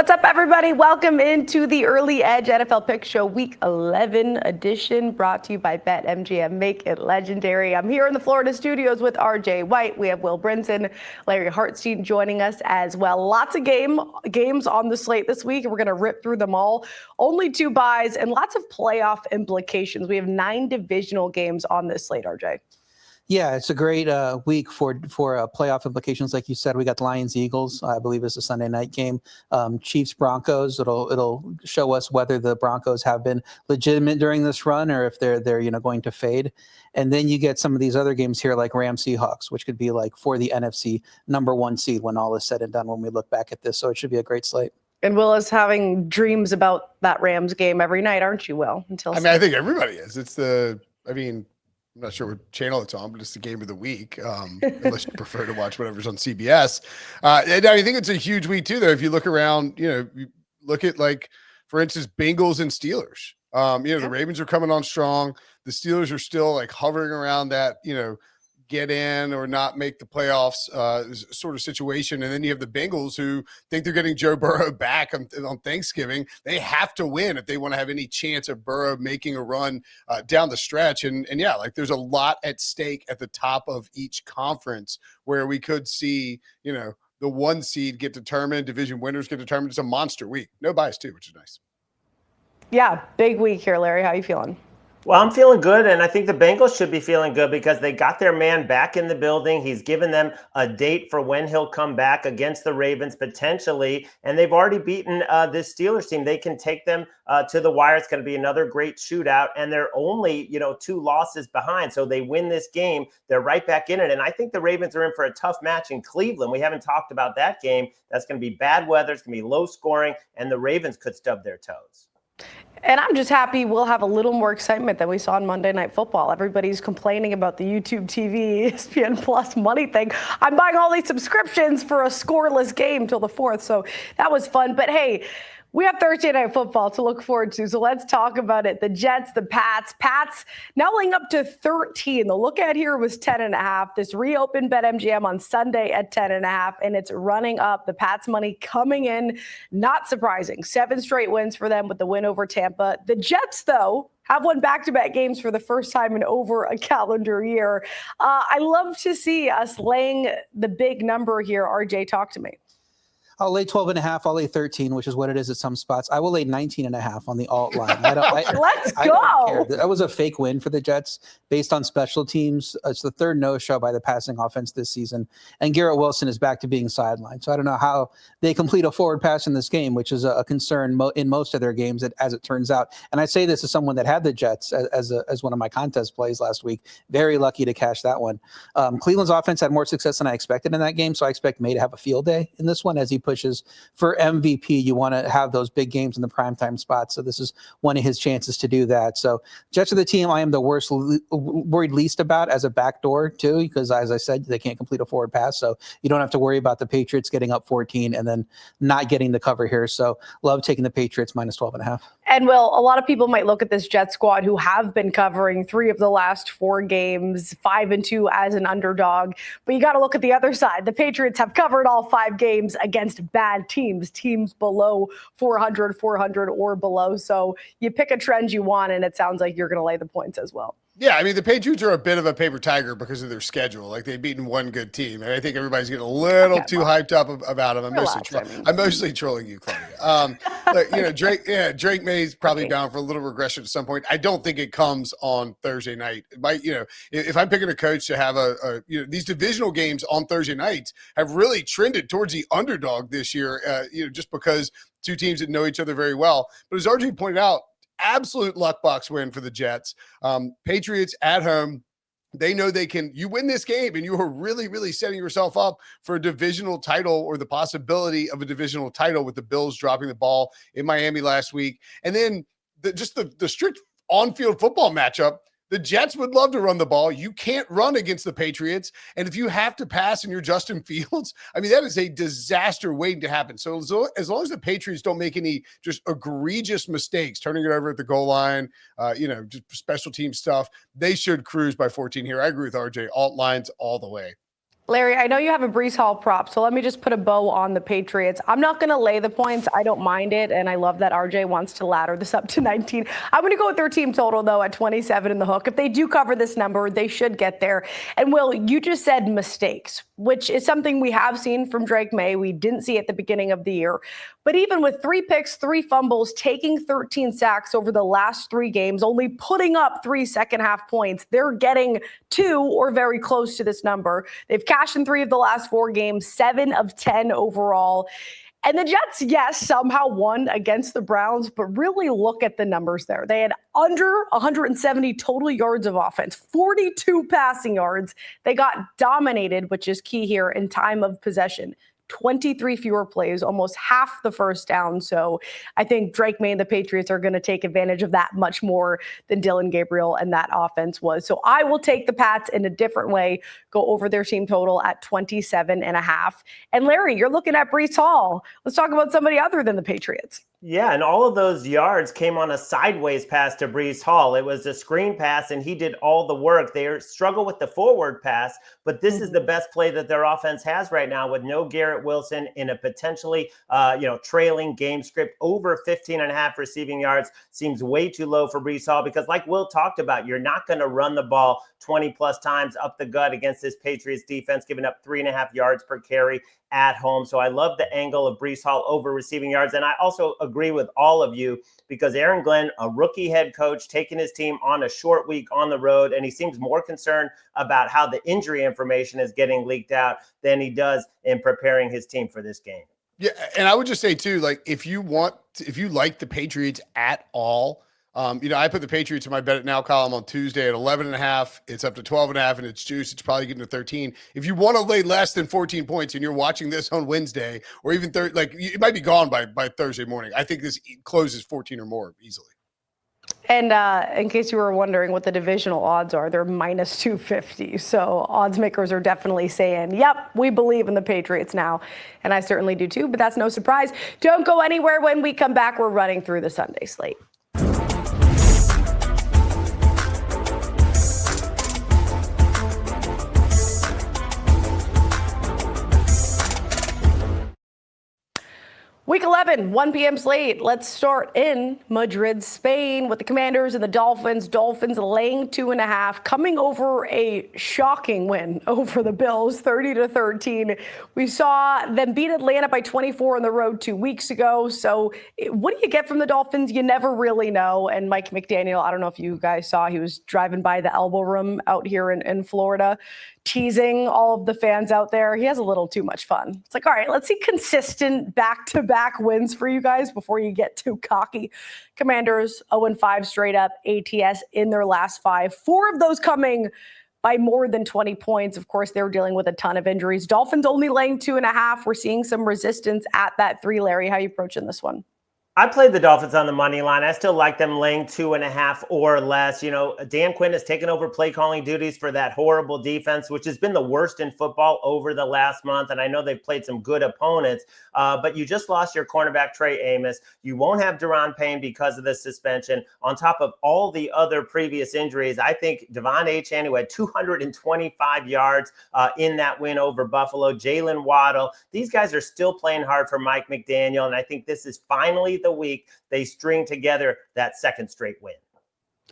What's up, everybody? Welcome into the Early Edge NFL Pick Show Week 11 edition, brought to you by BetMGM. Make it legendary. I'm here in the Florida studios with RJ White. We have Will Brinson, Larry Harstein joining us as well. Lots of games on the slate this week, and we're going to rip through them all. Only 2 buys and lots of playoff implications. We have 9 divisional games on this slate, RJ. Yeah, it's a great week for playoff implications. Like you said, we got Lions Eagles. I believe it's a Sunday night game. Chiefs Broncos. It'll show us whether the Broncos have been legitimate during this run or if they're going to fade. And then you get some of these other games here like Rams Seahawks, which could be like for the NFC #1 seed when all is said and done when we look back at this. So it should be a great slate. And Will is having dreams about that Rams game every night, aren't you, Will? I think everybody is. I'm not sure what channel it's on, but it's the game of the week, unless you prefer to watch whatever's on CBS. And I think it's a huge week, too, though. If you look around, you look at, like, for instance, Bengals and Steelers. The Ravens are coming on strong. The Steelers are still, like, hovering around that, get in or not make the playoffs sort of situation. And then you have the Bengals who think they're getting Joe Burrow back on Thanksgiving. They have to win if they want to have any chance of Burrow making a run down the stretch. And yeah, like there's a lot at stake at the top of each conference where we could see, the 1 seed get determined, division winners get determined. It's a monster week. No bias too, which is nice. Yeah, big week here, Larry. How are you feeling? Well, I'm feeling good, and I think the Bengals should be feeling good because they got their man back in the building. He's given them a date for when he'll come back against the Ravens potentially, and they've already beaten this Steelers team. They can take them to the wire. It's going to be another great shootout, and they're only 2 losses behind. So they win this game, they're right back in it, and I think the Ravens are in for a tough match in Cleveland. We haven't talked about that game. That's going to be bad weather. It's going to be low scoring, and the Ravens could stub their toes. And I'm just happy we'll have a little more excitement than we saw on Monday Night Football. Everybody's complaining about the YouTube TV, ESPN Plus money thing. I'm buying all these subscriptions for a scoreless game till the 4th, so that was fun. But hey, we have Thursday Night Football to look forward to, so let's talk about it. The Jets, the Pats now laying up to 13. The look at here was 10.5. This reopened BetMGM on Sunday at 10.5, and it's running up. The Pats money coming in, not surprising. 7 straight wins for them with the win over Tampa. The Jets, though, have won back-to-back games for the first time in over a calendar year. I love to see us laying the big number here. RJ, talk to me. I'll lay 12.5. I'll lay 13, which is what it is at some spots. I will lay 19.5 on the alt line. Let's go. I don't care. That was a fake win for the Jets based on special teams. It's the 3rd no-show by the passing offense this season. And Garrett Wilson is back to being sidelined. So I don't know how they complete a forward pass in this game, which is a concern in most of their games, as it turns out. And I say this as someone that had the Jets as one of my contest plays last week. Very lucky to cash that one. Cleveland's offense had more success than I expected in that game, so I expect May to have a field day in this one as he pushes for MVP. You want to have those big games in the primetime spots. So this is one of his chances to do that. So Jets are the team I am the worried least about as a backdoor too, because as I said, they can't complete a forward pass. So you don't have to worry about the Patriots getting up 14 and then not getting the cover here. So love taking the Patriots minus 12.5. And Will, a lot of people might look at this Jet squad who have been covering 3 of the last 4 games, 5-2 as an underdog. But you got to look at the other side. The Patriots have covered all 5 games against bad teams below 400 or below. So you pick a trend you want, and it sounds like you're going to lay the points as well. Yeah, I mean, the Patriots are a bit of a paper tiger because of their schedule. Like, they've beaten 1 good team. And I think everybody's getting a little too hyped up about them. I'm mostly trolling you, Claudia. But, Drake May's probably down for a little regression at some point. I don't think it comes on Thursday night. It might, if I'm picking a coach to have these divisional games on Thursday nights have really trended towards the underdog this year, just because 2 teams that know each other very well. But as RJ pointed out, absolute luck box win for the Jets. Patriots at home. They know they can. You win this game, and you are really, really setting yourself up for a divisional title or the possibility of a divisional title with the Bills dropping the ball in Miami last week. And then the strict on-field football matchup. The Jets would love to run the ball. You can't run against the Patriots. And if you have to pass and you're Justin Fields, I mean, that is a disaster waiting to happen. So as long as the Patriots don't make any just egregious mistakes, turning it over at the goal line, just special team stuff, they should cruise by 14 here. I agree with RJ. Alt lines all the way. Larry, I know you have a Breece Hall prop, so let me just put a bow on the Patriots. I'm not going to lay the points. I don't mind it, and I love that RJ wants to ladder this up to 19. I'm going to go with their team total, though, at 27 in the hook. If they do cover this number, they should get there. And, Will, you just said mistakes, which is something we have seen from Drake May. We didn't see at the beginning of the year. But even with 3 picks, 3 fumbles, taking 13 sacks over the last 3 games, only putting up 3 second-half points, they're getting 2 or very close to this number. They've cashed in 3 of the last 4 games, 7 of 10 overall. And the Jets, yes, somehow won against the Browns, but really look at the numbers there. They had under 170 total yards of offense, 42 passing yards. They got dominated, which is key here, in time of possession. 23 fewer plays, almost half the first down. So I think Drake May and the Patriots are going to take advantage of that much more than Dylan Gabriel and that offense was. So I will take the Pats in a different way, go over their team total at 27.5. And Larry, you're looking at Breece Hall. Let's talk about somebody other than the Patriots. Yeah, and all of those yards came on a sideways pass to Breece Hall. It was a screen pass, and he did all the work. They struggle with the forward pass, but this is the best play that their offense has right now with no Garrett Wilson in a potentially, trailing game script. Over 15.5 receiving yards seems way too low for Breece Hall because, like Will talked about, you're not going to run the ball 20-plus times up the gut against this Patriots defense, giving up 3.5 yards per carry at home. So I love the angle of Breece Hall over receiving yards. And I also agree with all of you because Aaron Glenn, a rookie head coach, taking his team on a short week on the road, and he seems more concerned about how the injury information is getting leaked out than he does in preparing his team for this game. Yeah, and I would just say too, like if you like the Patriots at all, I put the Patriots in my bet it now column on Tuesday at 11.5. It's up to 12.5, and it's juice. It's probably getting to 13. If you want to lay less than 14 points and you're watching this on Wednesday or even it might be gone by Thursday morning. I think this closes 14 or more easily. And in case you were wondering what the divisional odds are, they're minus 250. So odds makers are definitely saying, yep, we believe in the Patriots now. And I certainly do too, but that's no surprise. Don't go anywhere. When we come back, we're running through the Sunday slate. Week 11, 1 p.m. slate. Let's start in Madrid, Spain with the Commanders and the Dolphins. Dolphins laying 2.5, coming over a shocking win over the Bills, 30-13. We saw them beat Atlanta by 24 on the road 2 weeks ago. So what do you get from the Dolphins? You never really know. And Mike McDaniel, I don't know if you guys saw, he was driving by the Elbow Room out here in Florida, teasing all of the fans out there. He has a little too much fun. It's like, all right, let's see consistent back-to-back wins for you guys before you get too cocky. Commanders 0-5 straight up, ATS in their last 5. 4 of those coming by more than 20 points. Of course, they're dealing with a ton of injuries. Dolphins only laying 2.5. We're seeing some resistance at that 3. Larry, how are you approaching this one? I played the Dolphins on the money line. I still like them laying 2.5 or less. Dan Quinn has taken over play calling duties for that horrible defense, which has been the worst in football over the last month. And I know they've played some good opponents, but you just lost your cornerback, Trey Amos. You won't have Deron Payne because of the suspension. On top of all the other previous injuries, I think Devon Achane, who had 225 yards in that win over Buffalo, Jalen Waddle, these guys are still playing hard for Mike McDaniel. And I think this is finally the week they string together that second straight win.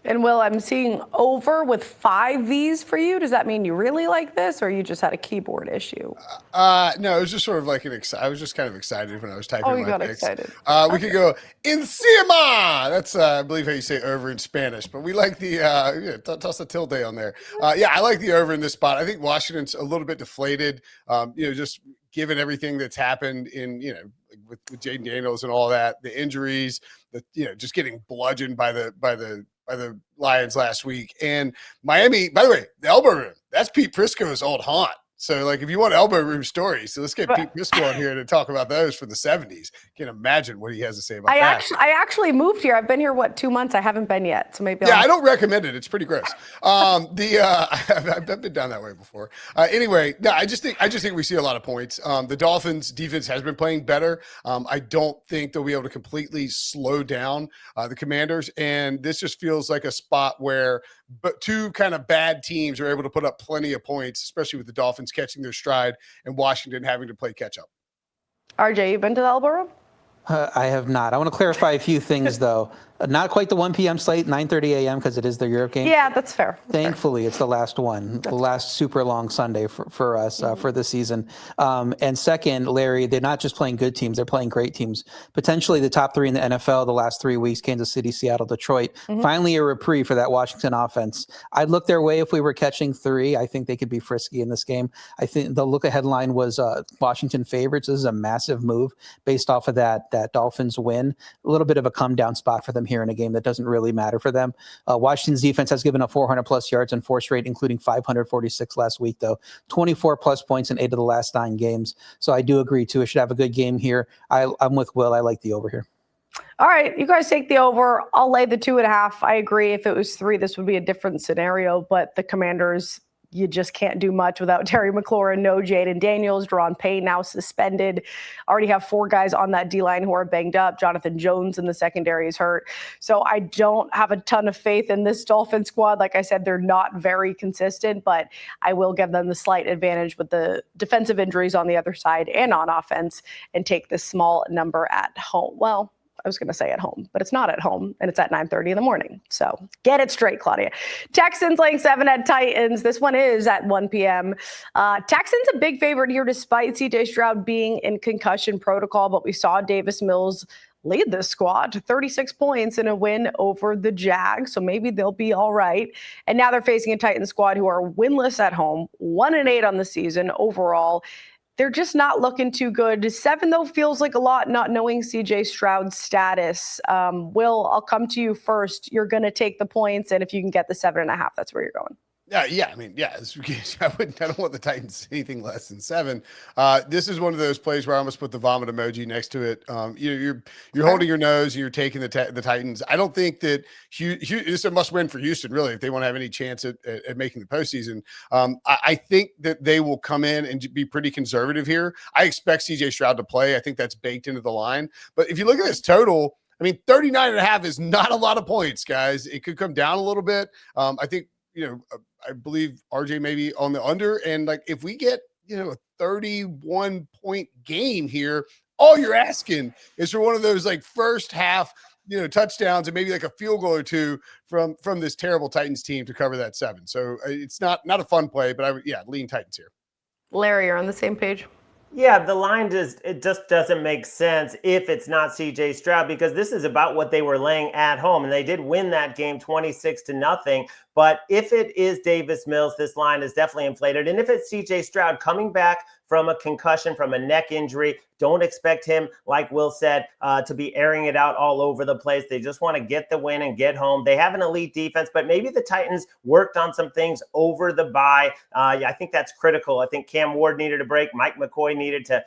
And Will, I'm seeing over with 5 Vs for you. Does that mean you really like this, or you just had a keyboard issue? No, it was just sort of like I was just kind of excited when I was typing. Oh, you my got picks. excited. We could go encima. That's I believe how you say over in Spanish, but we like the toss a tilde on there. I like the over in this spot. I think Washington's a little bit deflated. Just given everything that's happened in with Jaden Daniels and all that, the injuries, just getting bludgeoned by the Lions last week. And Miami, by the way, the elbow room, that's Pete Prisco's old haunt. So, if you want elbow room stories, so let's get Pete Prisco on here to talk about those for the 70s. Can't imagine what he has to say about that. I actually moved here. I've been here, 2 months? I haven't been yet, so maybe I don't recommend it. It's pretty gross. I've been down that way before. Anyway, no, I just think we see a lot of points. The Dolphins defense has been playing better. I don't think they'll be able to completely slow down the Commanders, and this just feels like a spot where but two kind of bad teams are able to put up plenty of points, especially with the Dolphins catching their stride and Washington having to play catch up. RJ, you been to the Elbow Room? I have not. I want to clarify a few things, though. Not quite the 1 p.m. slate, 9:30 a.m. because it is the Europe game. Yeah, that's fair. Thankfully, it's the last one, the last super long Sunday for us for the season. And second, Larry, they're not just playing good teams; they're playing great teams. Potentially the top three in the NFL the last 3 weeks: Kansas City, Seattle, Detroit. Finally, a reprieve for that Washington offense. I'd look their way if we were catching 3. I think they could be frisky in this game. I think the look ahead line was Washington favorites. This is a massive move based off of that Dolphins win. A little bit of a come down spot for them here in a game that doesn't really matter for them. Washington's defense has given up 400 plus yards in 4 straight, including 546 last week, though. 24 plus points in 8 of the last 9 games. So I do agree, too. It should have a good game here. I'm with Will. I like the over here. All right, you guys take the over. I'll lay the 2.5. I agree. If it was 3, this would be a different scenario, but the Commanders, you just can't do much without Terry McLaurin, no Jaden Daniels, Deron Payne now suspended. Already have 4 guys on that D-line who are banged up. Jonathan Jones in the secondary is hurt. So I don't have a ton of faith in this Dolphin squad. Like I said, they're not very consistent, but I will give them the slight advantage with the defensive injuries on the other side and on offense and take this small number at home. Well, I was going to say at home, but it's not at home, and it's at 9:30 in the morning. So get it straight, Claudia. Texans laying 7 at Titans. This one is at 1 p.m. Texans a big favorite here despite C.J. Stroud being in concussion protocol, but we saw Davis Mills lead this squad to 36 points in a win over the Jags, so maybe they'll be all right. And now they're facing a Titans squad who are winless at home, 1-8 on the season overall. They're just not looking too good. 7, though, feels like a lot, not knowing C.J. Stroud's status. Will, I'll come to you first. You're going to take the points, and if you can get the 7.5, that's where you're going. Yeah. I mean, I don't want the Titans anything less than 7. This is one of those plays where I almost put the vomit emoji next to it. You're holding your nose and you're taking the Titans. I don't think that this is a must win for Houston, really, if they want to have any chance at making the postseason. I think that they will come in and be pretty conservative here. I expect CJ Stroud to play. I think that's baked into the line. But if you look at this total, I mean, 39.5 is not a lot of points, guys. It could come down a little bit. I think, I believe RJ may be on the under. And like, if we get, a 31 point game here, all you're asking is for one of those like first half, touchdowns and maybe like a field goal or 2 from this terrible Titans team to cover that 7. So it's not a fun play, but lean Titans here. Larry, you're on the same page. Yeah, the line just doesn't make sense if it's not C.J. Stroud, because this is about what they were laying at home, and they did win that game 26-0. But if it is Davis Mills, this line is definitely inflated. And if it's C.J. Stroud coming back from a concussion, from a neck injury, don't expect him, like Will said, to be airing it out all over the place. They just want to get the win and get home. They have an elite defense, but maybe the Titans worked on some things over the bye. I think that's critical. I think Cam Ward needed a break. Mike McCoy needed to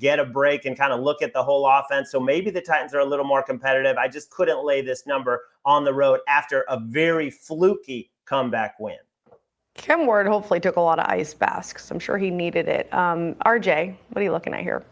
get a break and kind of look at the whole offense. So maybe the Titans are a little more competitive. I just couldn't lay this number on the road after a very fluky comeback win. Cam Ward hopefully took a lot of ice baths because I'm sure he needed it. RJ, what are you looking at here?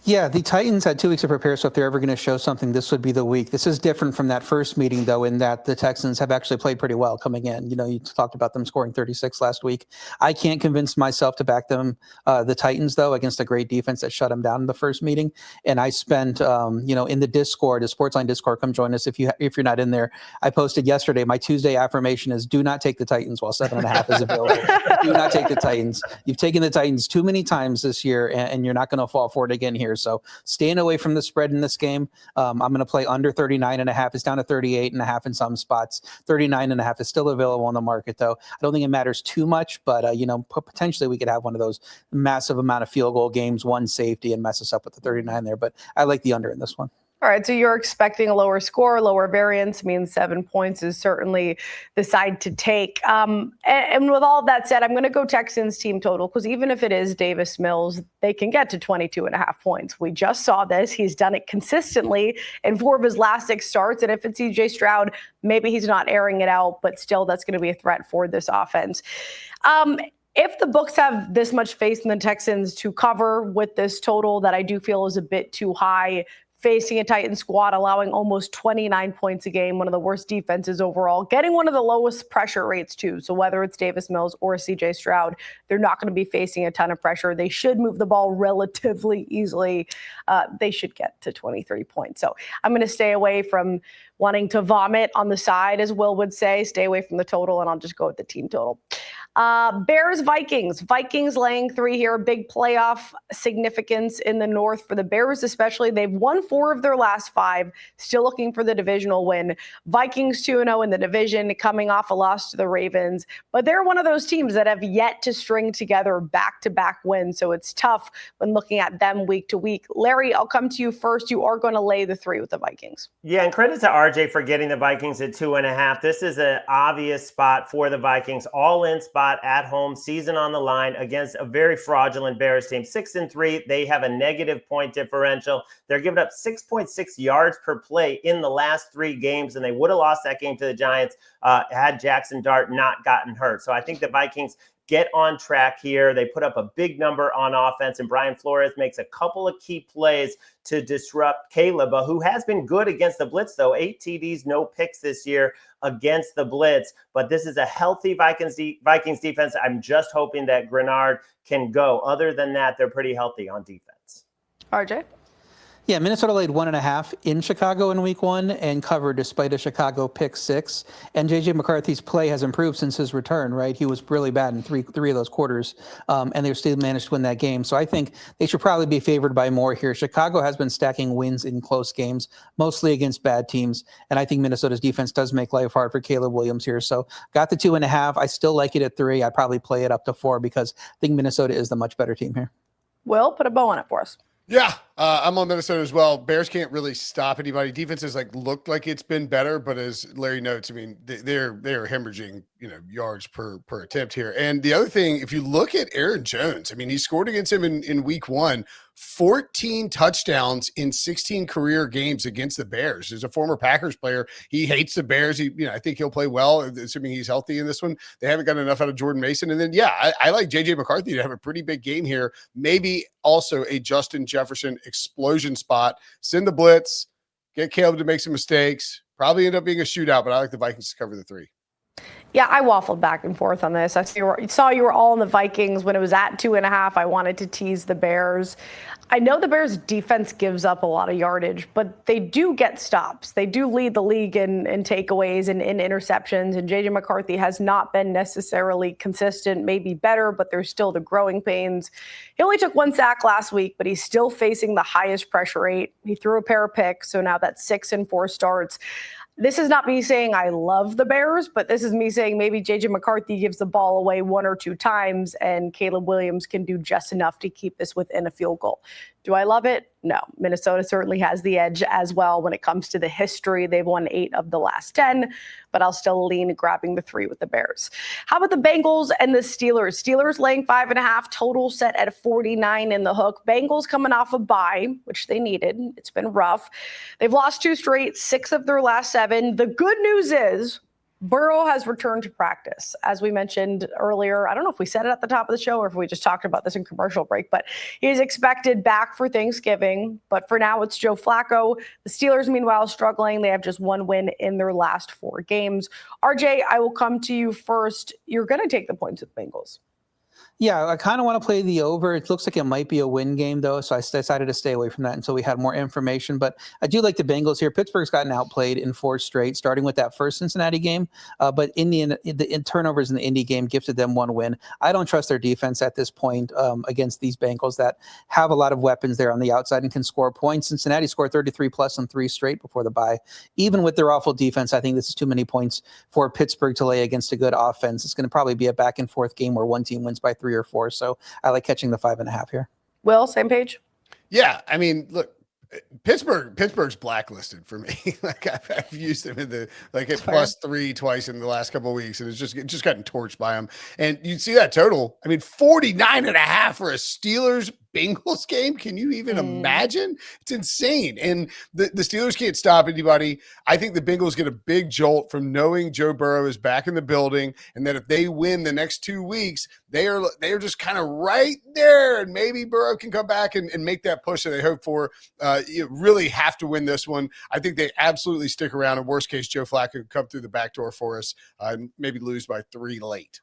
Yeah, the Titans had 2 weeks to prepare, so if they're ever going to show something, this would be the week. This is different from that first meeting, though, in that the Texans have actually played pretty well coming in. You talked about them scoring 36 last week. I can't convince myself to back them, the Titans, though, against a great defense that shut them down in the first meeting. And I spent, in the Discord, the SportsLine Discord, come join us if you're not in there. I posted yesterday, my Tuesday affirmation is do not take the Titans while 7.5 is available. Do not take the Titans. You've taken the Titans too many times this year, and you're not going to fall for it again here. So staying away from the spread in this game. I'm going to play under 39.5. It's down to 38.5 in some spots. 39.5 is still available on the market, though. I don't think it matters too much, but potentially we could have one of those massive amount of field goal games, one safety, and mess us up with the 39 there. But I like the under in this one. All right, so you're expecting a lower score, lower variance, means 7 points is certainly the side to take. And with all of that said, I'm going to go Texans team total, because even if it is Davis Mills, they can get to 22.5 points. We just saw this. He's done it consistently in 4 of his last 6 starts. And if it's CJ Stroud, maybe he's not airing it out, but still that's going to be a threat for this offense. If the books have this much faith in the Texans to cover with this total that I do feel is a bit too high, facing a Titan squad, allowing almost 29 points a game, one of the worst defenses overall, getting one of the lowest pressure rates too. So whether it's Davis Mills or CJ Stroud, they're not going to be facing a ton of pressure. They should move the ball relatively easily. They should get to 23 points. So I'm going to stay away from wanting to vomit on the side, as Will would say. Stay away from the total, and I'll just go with the team total. Bears, Vikings. Vikings laying 3 here. Big playoff significance in the North for the Bears especially. They've won 4 of their last 5, still looking for the divisional win. Vikings 2-0 in the division, coming off a loss to the Ravens. But they're one of those teams that have yet to string together back-to-back wins, so it's tough when looking at them week to week. Larry, I'll come to you first. You are going to lay the 3 with the Vikings. Yeah, and credit to RJ for getting the Vikings at 2.5. This is an obvious spot for the Vikings, all-in spot at home, season on the line against a very fraudulent Bears team. 6-3, they have a negative point differential. They're giving up 6.6 yards per play in the last 3 games, and they would have lost that game to the Giants had Jackson Dart not gotten hurt. So I think the Vikings get on track here. They put up a big number on offense, and Brian Flores makes a couple of key plays to disrupt Caleb, who has been good against the blitz, though. 8 TDs, no picks this year against the blitz. But this is a healthy Vikings defense. I'm just hoping that Grenard can go. Other than that, they're pretty healthy on defense. RJ? Yeah, Minnesota laid 1.5 in Chicago in week 1 and covered despite a Chicago pick 6. And J.J. McCarthy's play has improved since his return, right? He was really bad in three of those quarters, and they still managed to win that game. So I think they should probably be favored by more here. Chicago has been stacking wins in close games, mostly against bad teams. And I think Minnesota's defense does make life hard for Caleb Williams here. So got the 2.5. I still like it at 3. I'd probably play it up to 4 because I think Minnesota is the much better team here. Will, put a bow on it for us. Yeah, I'm on Minnesota as well. Bears can't really stop anybody. Defenses looked like it's been better, but as Larry notes, I mean, they're hemorrhaging, yards per attempt here. And the other thing, if you look at Aaron Jones, I mean, he scored against him in week 1, 14 touchdowns in 16 career games against the Bears. As a former Packers player, he hates the Bears. I think he'll play well, assuming he's healthy in this one. They haven't gotten enough out of Jordan Mason. And then, I like J.J. McCarthy to have a pretty big game here. Maybe also a Justin Jefferson explosion spot. Send the blitz, get Caleb to make some mistakes. Probably end up being a shootout, but I like the Vikings to cover the 3. Yeah, I waffled back and forth on this. I saw you were all in the Vikings when it was at 2.5. I wanted to tease the Bears. I know the Bears defense gives up a lot of yardage, but they do get stops. They do lead the league in takeaways and in interceptions. And J.J. McCarthy has not been necessarily consistent, maybe better, but there's still the growing pains. He only took 1 sack last week, but he's still facing the highest pressure rate. He threw a pair of picks, so now that's 6 and 4 starts. This is not me saying I love the Bears, but this is me saying maybe J.J. McCarthy gives the ball away 1 or 2 times and Caleb Williams can do just enough to keep this within a field goal. Do I love it? No. Minnesota certainly has the edge as well when it comes to the history. They've won 8 of the last 10, but I'll still lean grabbing the 3 with the Bears. How about the Bengals and the Steelers? Steelers laying 5.5, total set at 49 in the hook. Bengals coming off a bye, which they needed. It's been rough. They've lost 2 straight, 6 of their last 7. The good news is Burrow has returned to practice. As we mentioned earlier, I don't know if we said it at the top of the show or if we just talked about this in commercial break, but he is expected back for Thanksgiving. But for now, it's Joe Flacco. The Steelers, meanwhile, struggling. They have just 1 win in their last 4 games. RJ, I will come to you first. You're going to take the points with the Bengals. Yeah, I kind of want to play the over. It looks like it might be a win game, though, so I decided to stay away from that until we had more information. But I do like the Bengals here. Pittsburgh's gotten outplayed in 4 straight, starting with that first Cincinnati game. But the turnovers in the Indy game gifted them 1 win. I don't trust their defense at this point against these Bengals that have a lot of weapons there on the outside and can score points. Cincinnati scored 33-plus on 3 straight before the bye. Even with their awful defense, I think this is too many points for Pittsburgh to lay against a good offense. It's going to probably be a back-and-forth game where one team wins by 3 or 4. So I like catching the 5.5 here. Will, same page? Yeah. I mean, look, Pittsburgh's blacklisted for me. I've used them in the at +3 twice in the last couple of weeks, and it's just gotten torched by them. And you see that total. I mean, 49.5 for a Steelers Bengals game. Can you even imagine? It's insane. And the Steelers can't stop anybody. I think the Bengals get a big jolt from knowing Joe Burrow is back in the building, and that if they win the next 2 weeks, they are just kind of right there, and maybe Burrow can come back and make that push that they hope for. You really have to win this one. I think they absolutely stick around. In worst case, Joe Flacco could come through the back door for us and maybe lose by 3 late.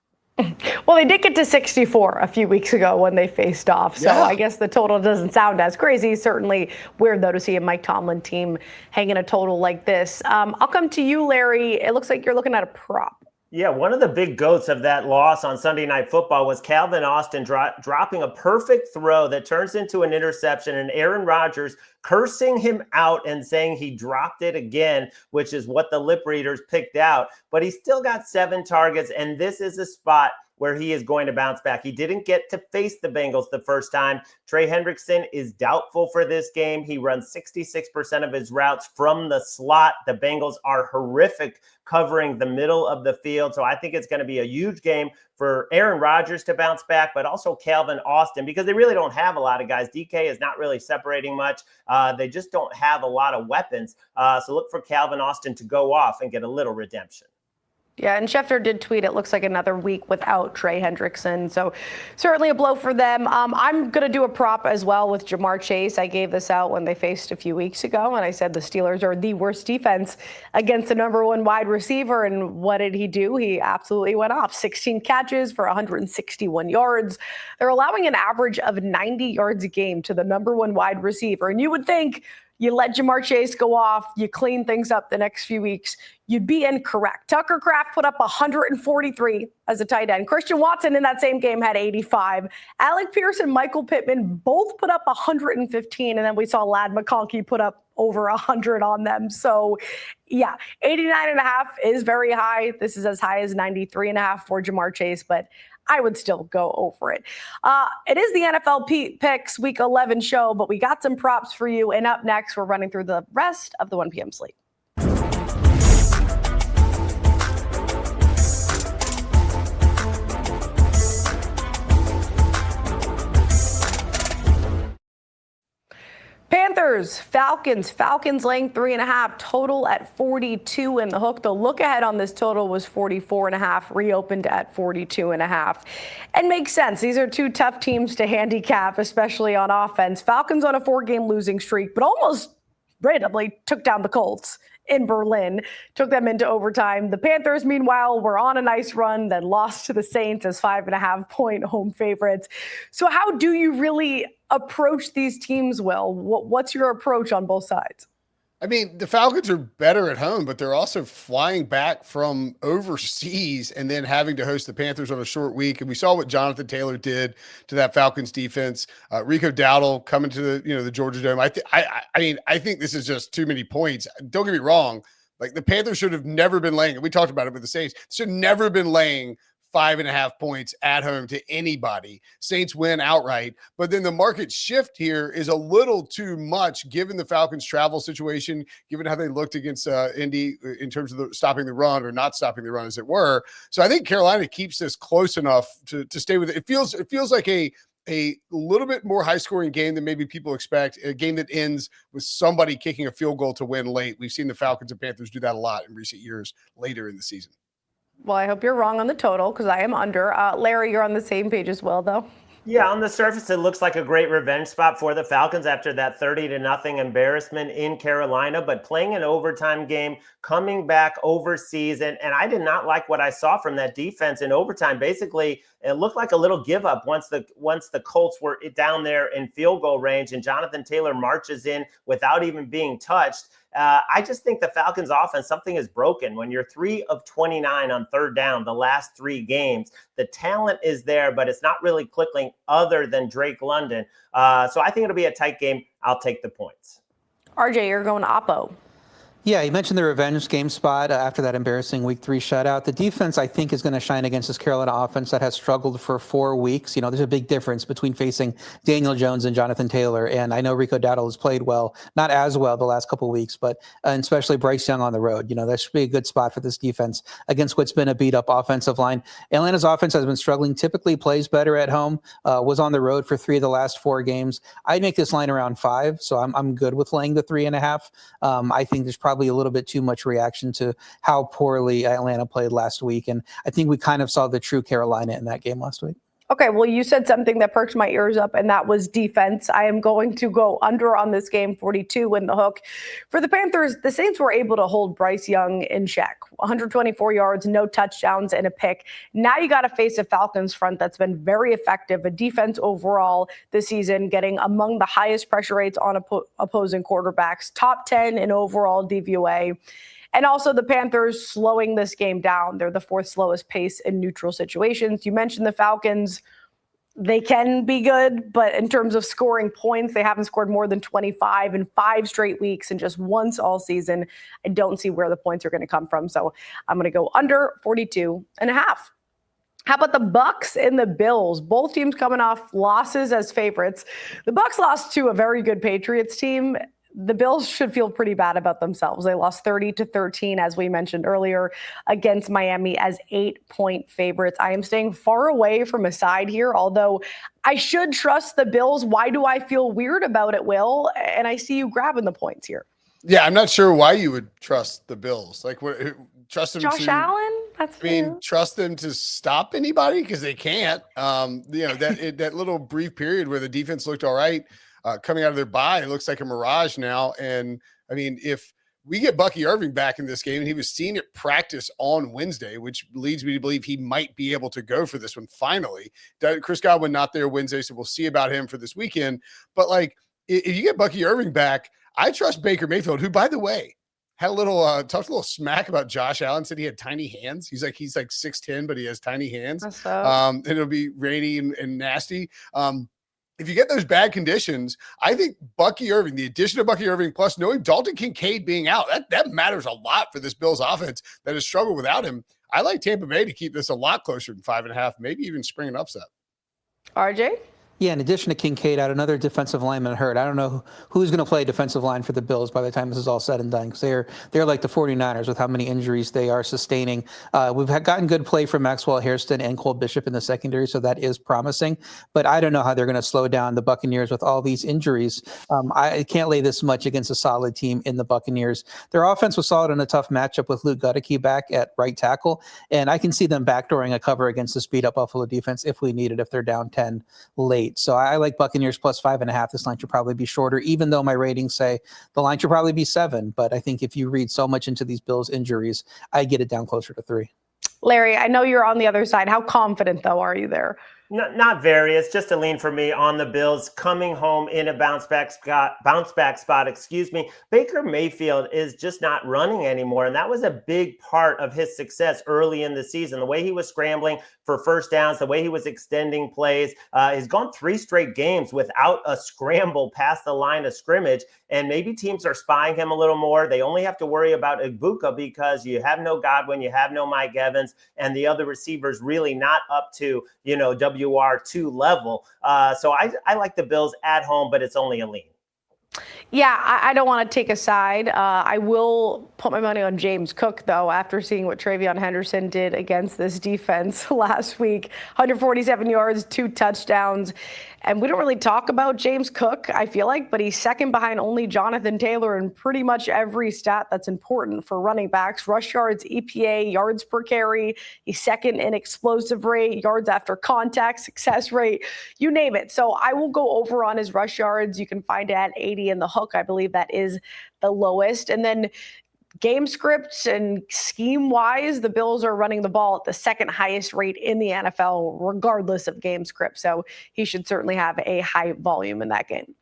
Well, they did get to 64 a few weeks ago when they faced off. So I guess the total doesn't sound as crazy. Certainly weird, though, to see a Mike Tomlin team hanging a total like this. I'll come to you, Larry. It looks like you're looking at a prop. Yeah, one of the big goats of that loss on Sunday Night Football was Calvin Austin dropping a perfect throw that turns into an interception, and Aaron Rodgers cursing him out and saying he dropped it again, which is what the lip readers picked out. But he still got 7 targets, and this is a spot where he is going to bounce back. He didn't get to face the Bengals the first time. Trey Hendrickson is doubtful for this game. He runs 66% of his routes from the slot. The Bengals are horrific covering the middle of the field. So I think it's going to be a huge game for Aaron Rodgers to bounce back, but also Calvin Austin, because they really don't have a lot of guys. DK is not really separating much. They just don't have a lot of weapons. So look for Calvin Austin to go off and get a little redemption. Yeah, and Schefter did tweet, it looks like another week without Trey Hendrickson. So certainly a blow for them. I'm going to do a prop as well with Jamar Chase. I gave this out when they faced a few weeks ago, and I said the Steelers are the worst defense against the number 1 wide receiver. And what did he do? He absolutely went off. 16 catches for 161 yards. They're allowing an average of 90 yards a game to the number 1 wide receiver. And you would think, you let Jamar Chase go off, you clean things up the next few weeks, you'd be incorrect. Tucker Kraft put up 143 as a tight end. Christian Watson in that same game had 85. Alec Pierce and Michael Pittman both put up 115, and then we saw Ladd McConkey put up over 100 on them. So, yeah, 89.5 is very high. This is as high as 93.5 for Jamar Chase, but I would still go over it. It is the NFL Picks Week 11 show, but we got some props for you. And up next, we're running through the rest of the 1 p.m. slate. Panthers, Falcons laying 3.5, total at 42 in the hook. The look ahead on this total was 44.5, reopened at 42.5. And makes sense. These are 2 tough teams to handicap, especially on offense. Falcons on a 4-game losing streak, but almost randomly took down the Colts in Berlin, took them into overtime. The Panthers, meanwhile, were on a nice run, then lost to the Saints as 5.5-point home favorites. So how do you really approach these teams, Will? What's your approach on both sides? I mean, the Falcons are better at home, but they're also flying back from overseas and then having to host the Panthers on a short week. And we saw what Jonathan Taylor did to that Falcons defense. Rico Dowdle coming to the Georgia Dome. I think this is just too many points. Don't get me wrong. Like, the Panthers should have never been laying, and we talked about it with the Saints, should never been laying 5.5 points at home to anybody. Saints win outright. But then the market shift here is a little too much given the Falcons' travel situation, given how they looked against Indy in terms of stopping the run, or not stopping the run, as it were. So I think Carolina keeps this close enough to stay with it. It feels like a little bit more high-scoring game than maybe people expect, a game that ends with somebody kicking a field goal to win late. We've seen the Falcons and Panthers do that a lot in recent years later in the season. Well, I hope you're wrong on the total, because I am under. Larry, you're on the same page as well, though. Yeah, on the surface, it looks like a great revenge spot for the Falcons after that 30-0 embarrassment in Carolina, but playing an overtime game, coming back overseas, and I did not like what I saw from that defense in overtime. Basically, it looked like a little give up once the Colts were down there in field goal range, and Jonathan Taylor marches in without even being touched. I just think the Falcons offense, something is broken. When you're 3 of 29 on third down the last 3 games, the talent is there, but it's not really clicking other than Drake London. So I think it'll be a tight game. I'll take the points. RJ, you're going Oppo. Yeah, you mentioned the revenge game spot after that embarrassing Week 3 shutout. The defense, I think, is going to shine against this Carolina offense that has struggled for 4 weeks. There's a big difference between facing Daniel Jones and Jonathan Taylor. And I know Rico Dowdle has played well, not as well the last couple of weeks, but and especially Bryce Young on the road. That should be a good spot for this defense against what's been a beat-up offensive line. Atlanta's offense has been struggling, typically plays better at home, was on the road for 3 of the last 4 games. I'd make this line around 5, so I'm good with laying the 3.5. I think there's probably a little bit too much reaction to how poorly Atlanta played last week. And I think we kind of saw the true Carolina in that game last week. Okay, well, you said something that perked my ears up, and that was defense. I am going to go under on this game, 42 in the hook. For the Panthers, the Saints were able to hold Bryce Young in check. 124 yards, no touchdowns, and a pick. Now you got to face a Falcons front that's been very effective, a defense overall this season, getting among the highest pressure rates on opposing quarterbacks, top 10 in overall DVOA. And also the Panthers slowing this game down. They're the 4th slowest pace in neutral situations. You mentioned the Falcons. They can be good, but in terms of scoring points, they haven't scored more than 25 in 5 straight weeks and just once all season. I don't see where the points are going to come from. So I'm going to go under 42.5. How about the Bucs and the Bills? Both teams coming off losses as favorites. The Bucs lost to a very good Patriots team. The Bills should feel pretty bad about themselves. They lost 30-13, as we mentioned earlier, against Miami as 8-point favorites. I am staying far away from a side here, although I should trust the Bills. Why do I feel weird about it, Will? And I see you grabbing the points here. Yeah, I'm not sure why you would trust the Bills. Like, trust them Josh Allen? Trust them to stop anybody because they can't. That little brief period where the defense looked all right. Coming out of their bye, it looks like a mirage now. And I mean, if we get Bucky Irving back in this game, and he was seen at practice on Wednesday, which leads me to believe he might be able to go for this one finally. Chris Godwin not there Wednesday, so we'll see about him for this weekend. But like, if you get Bucky Irving back, I trust Baker Mayfield, who, by the way, had a little talked a little smack about Josh Allen. Said he had tiny hands. He's like 6'10", but he has tiny hands. And it'll be rainy and nasty. If you get those bad conditions, I think Bucky Irving, the addition of Bucky Irving, plus knowing Dalton Kincaid being out, that matters a lot for this Bills offense that has struggled without him. I like Tampa Bay to keep this a lot closer than 5.5, maybe even spring an upset. RJ? Yeah, in addition to Kincaid, I had another defensive lineman hurt. I don't know who's going to play defensive line for the Bills by the time this is all said and done, because they're like the 49ers with how many injuries they are sustaining. We've gotten good play from Maxwell Harstein and Cole Bishop in the secondary, so that is promising. But I don't know how they're going to slow down the Buccaneers with all these injuries. I can't lay this much against a solid team in the Buccaneers. Their offense was solid in a tough matchup with Luke Goedeke back at right tackle, and I can see them backdooring a cover against the speed-up Buffalo defense if we need it, if they're down 10 late. So I like Buccaneers plus 5.5. This line should probably be shorter, even though my ratings say the line should probably be 7. But I think if you read so much into these Bills injuries, I get it down closer to 3. Larry, I know you're on the other side. How confident, though, are you there? Not very. It's just a lean for me on the Bills coming home in a bounce back spot. Baker Mayfield is just not running anymore, and that was a big part of his success early in the season. The way he was scrambling for first downs, the way he was extending plays. He's gone 3 straight games without a scramble past the line of scrimmage, and maybe teams are spying him a little more. They only have to worry about Ibuka because you have no Godwin, you have no Mike Evans, and the other receivers really not up to WR2 level. So I like the Bills at home, but it's only a lean. Yeah, I don't want to take a side. I will put my money on James Cook, though, after seeing what Travion Henderson did against this defense last week. 147 yards, 2 touchdowns. And we don't really talk about James Cook, I feel like, but he's second behind only Jonathan Taylor in pretty much every stat that's important for running backs. Rush yards, EPA, yards per carry. He's second in explosive rate, yards after contact, success rate, you name it. So I will go over on his rush yards. You can find it at 80 in the hook. I believe that is the lowest. And then game scripts and scheme-wise, the Bills are running the ball at the second highest rate in the NFL, regardless of game script. So he should certainly have a high volume in that game.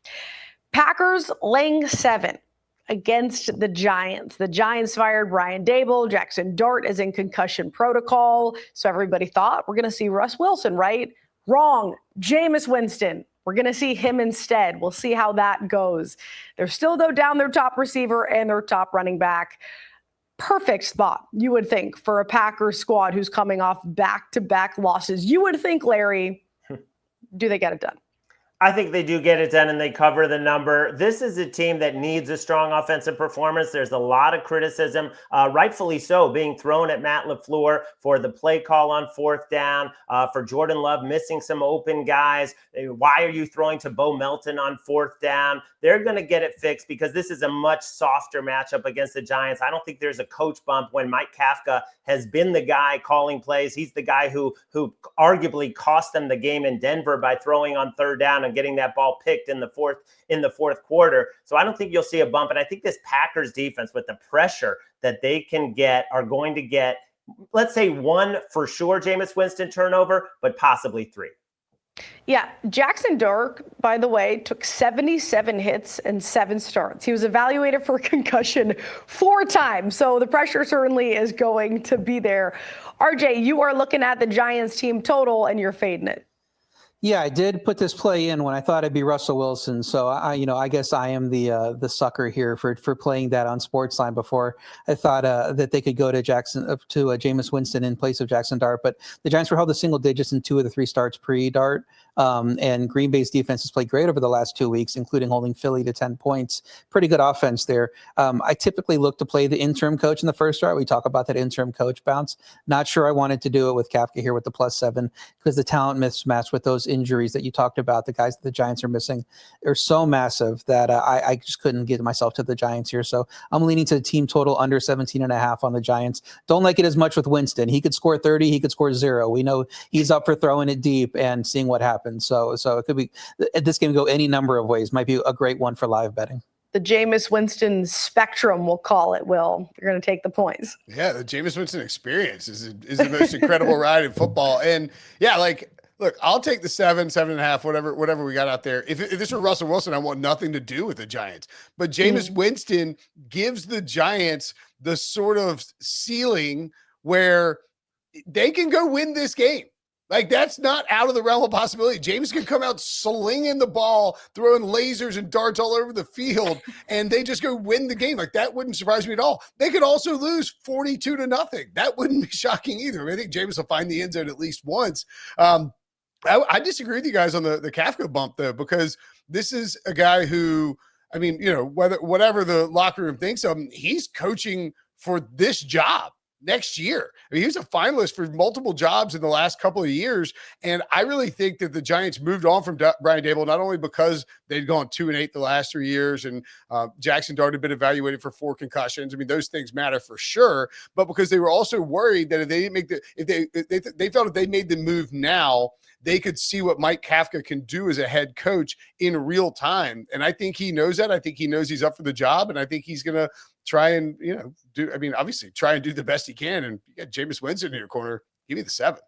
Packers laying 7 against the Giants. The Giants fired Brian Dable. Jackson Dart is in concussion protocol. So everybody thought we're going to see Russ Wilson, right? Wrong. Jameis Winston We're going to see him instead. We'll see how that goes. They're still, though, down their top receiver and their top running back. Perfect spot, you would think, for a Packers squad who's coming off back-to-back losses. You would think, Larry, do they get it done? I think they do get it done and they cover the number. This is a team that needs a strong offensive performance. There's a lot of criticism, rightfully so, being thrown at Matt LaFleur for the play call on fourth down, for Jordan Love missing some open guys. Why are you throwing to Bo Melton on fourth down? They're going to get it fixed because this is a much softer matchup against the Giants. I don't think there's a coach bump when Mike Kafka has been the guy calling plays. He's the guy who arguably cost them the game in Denver by throwing on third down and getting that ball picked in the fourth quarter. So I don't think you'll see a bump. And I think this Packers defense, with the pressure that they can get, are going to get, let's say, one for sure Jameis Winston turnover, but possibly three. Yeah, Jackson Dirk, by the way, took 77 hits and 7 starts. He was evaluated for concussion 4 times, so the pressure certainly is going to be there. RJ, you are looking at the Giants team total and you're fading it. Yeah, I did put this play in when I thought it'd be Russell Wilson. So I guess I am the sucker here for playing that on SportsLine before I thought that they could go to Jameis Winston in place of Jackson Dart. But the Giants were held to single digits in 2 of the 3 starts pre-Dart. And Green Bay's defense has played great over the last 2 weeks, including holding Philly to 10 points. Pretty good offense there. I typically look to play the interim coach in the first start. We talk about that interim coach bounce. Not sure I wanted to do it with Kafka here with the +7 because the talent mismatch with those injuries that you talked about, the guys that the Giants are missing, are so massive that I just couldn't get myself to the Giants here. So I'm leaning to the team total under 17.5 on the Giants. Don't like it as much with Winston. He could score 30, he could score 0. We know he's up for throwing it deep and seeing what happens. So it could be, this game go any number of ways. Might be a great one for live betting. The Jameis Winston spectrum, we'll call it, Will. You're going to take the points. Yeah, the Jameis Winston experience is the most incredible ride in football. And yeah, look, I'll take the 7.5, whatever we got out there. If this were Russell Wilson, I want nothing to do with the Giants. But Jameis Winston gives the Giants the sort of ceiling where they can go win this game. Like, that's not out of the realm of possibility. James could come out slinging the ball, throwing lasers and darts all over the field, and they just go win the game. Like, that wouldn't surprise me at all. They could also lose 42-0. That wouldn't be shocking either. I think James will find the end zone at least once. I disagree with you guys on the Kafka bump, though, because this is a guy who, I mean, whatever the locker room thinks of him, he's coaching for this job next year. I mean, he was a finalist for multiple jobs in the last couple of years. And I really think that the Giants moved on from Brian Daboll, not only because they'd gone 2-8 the last 3 years and Jackson Dart had been evaluated for 4 concussions. I mean, those things matter for sure, but because they were also worried that if they didn't make they felt if they made the move now, they could see what Mike Kafka can do as a head coach in real time. And I think he knows that. I think he knows he's up for the job. And I think he's going to try and, obviously try and do the best he can. And you got Jameis Winston in your corner. Give me the 7.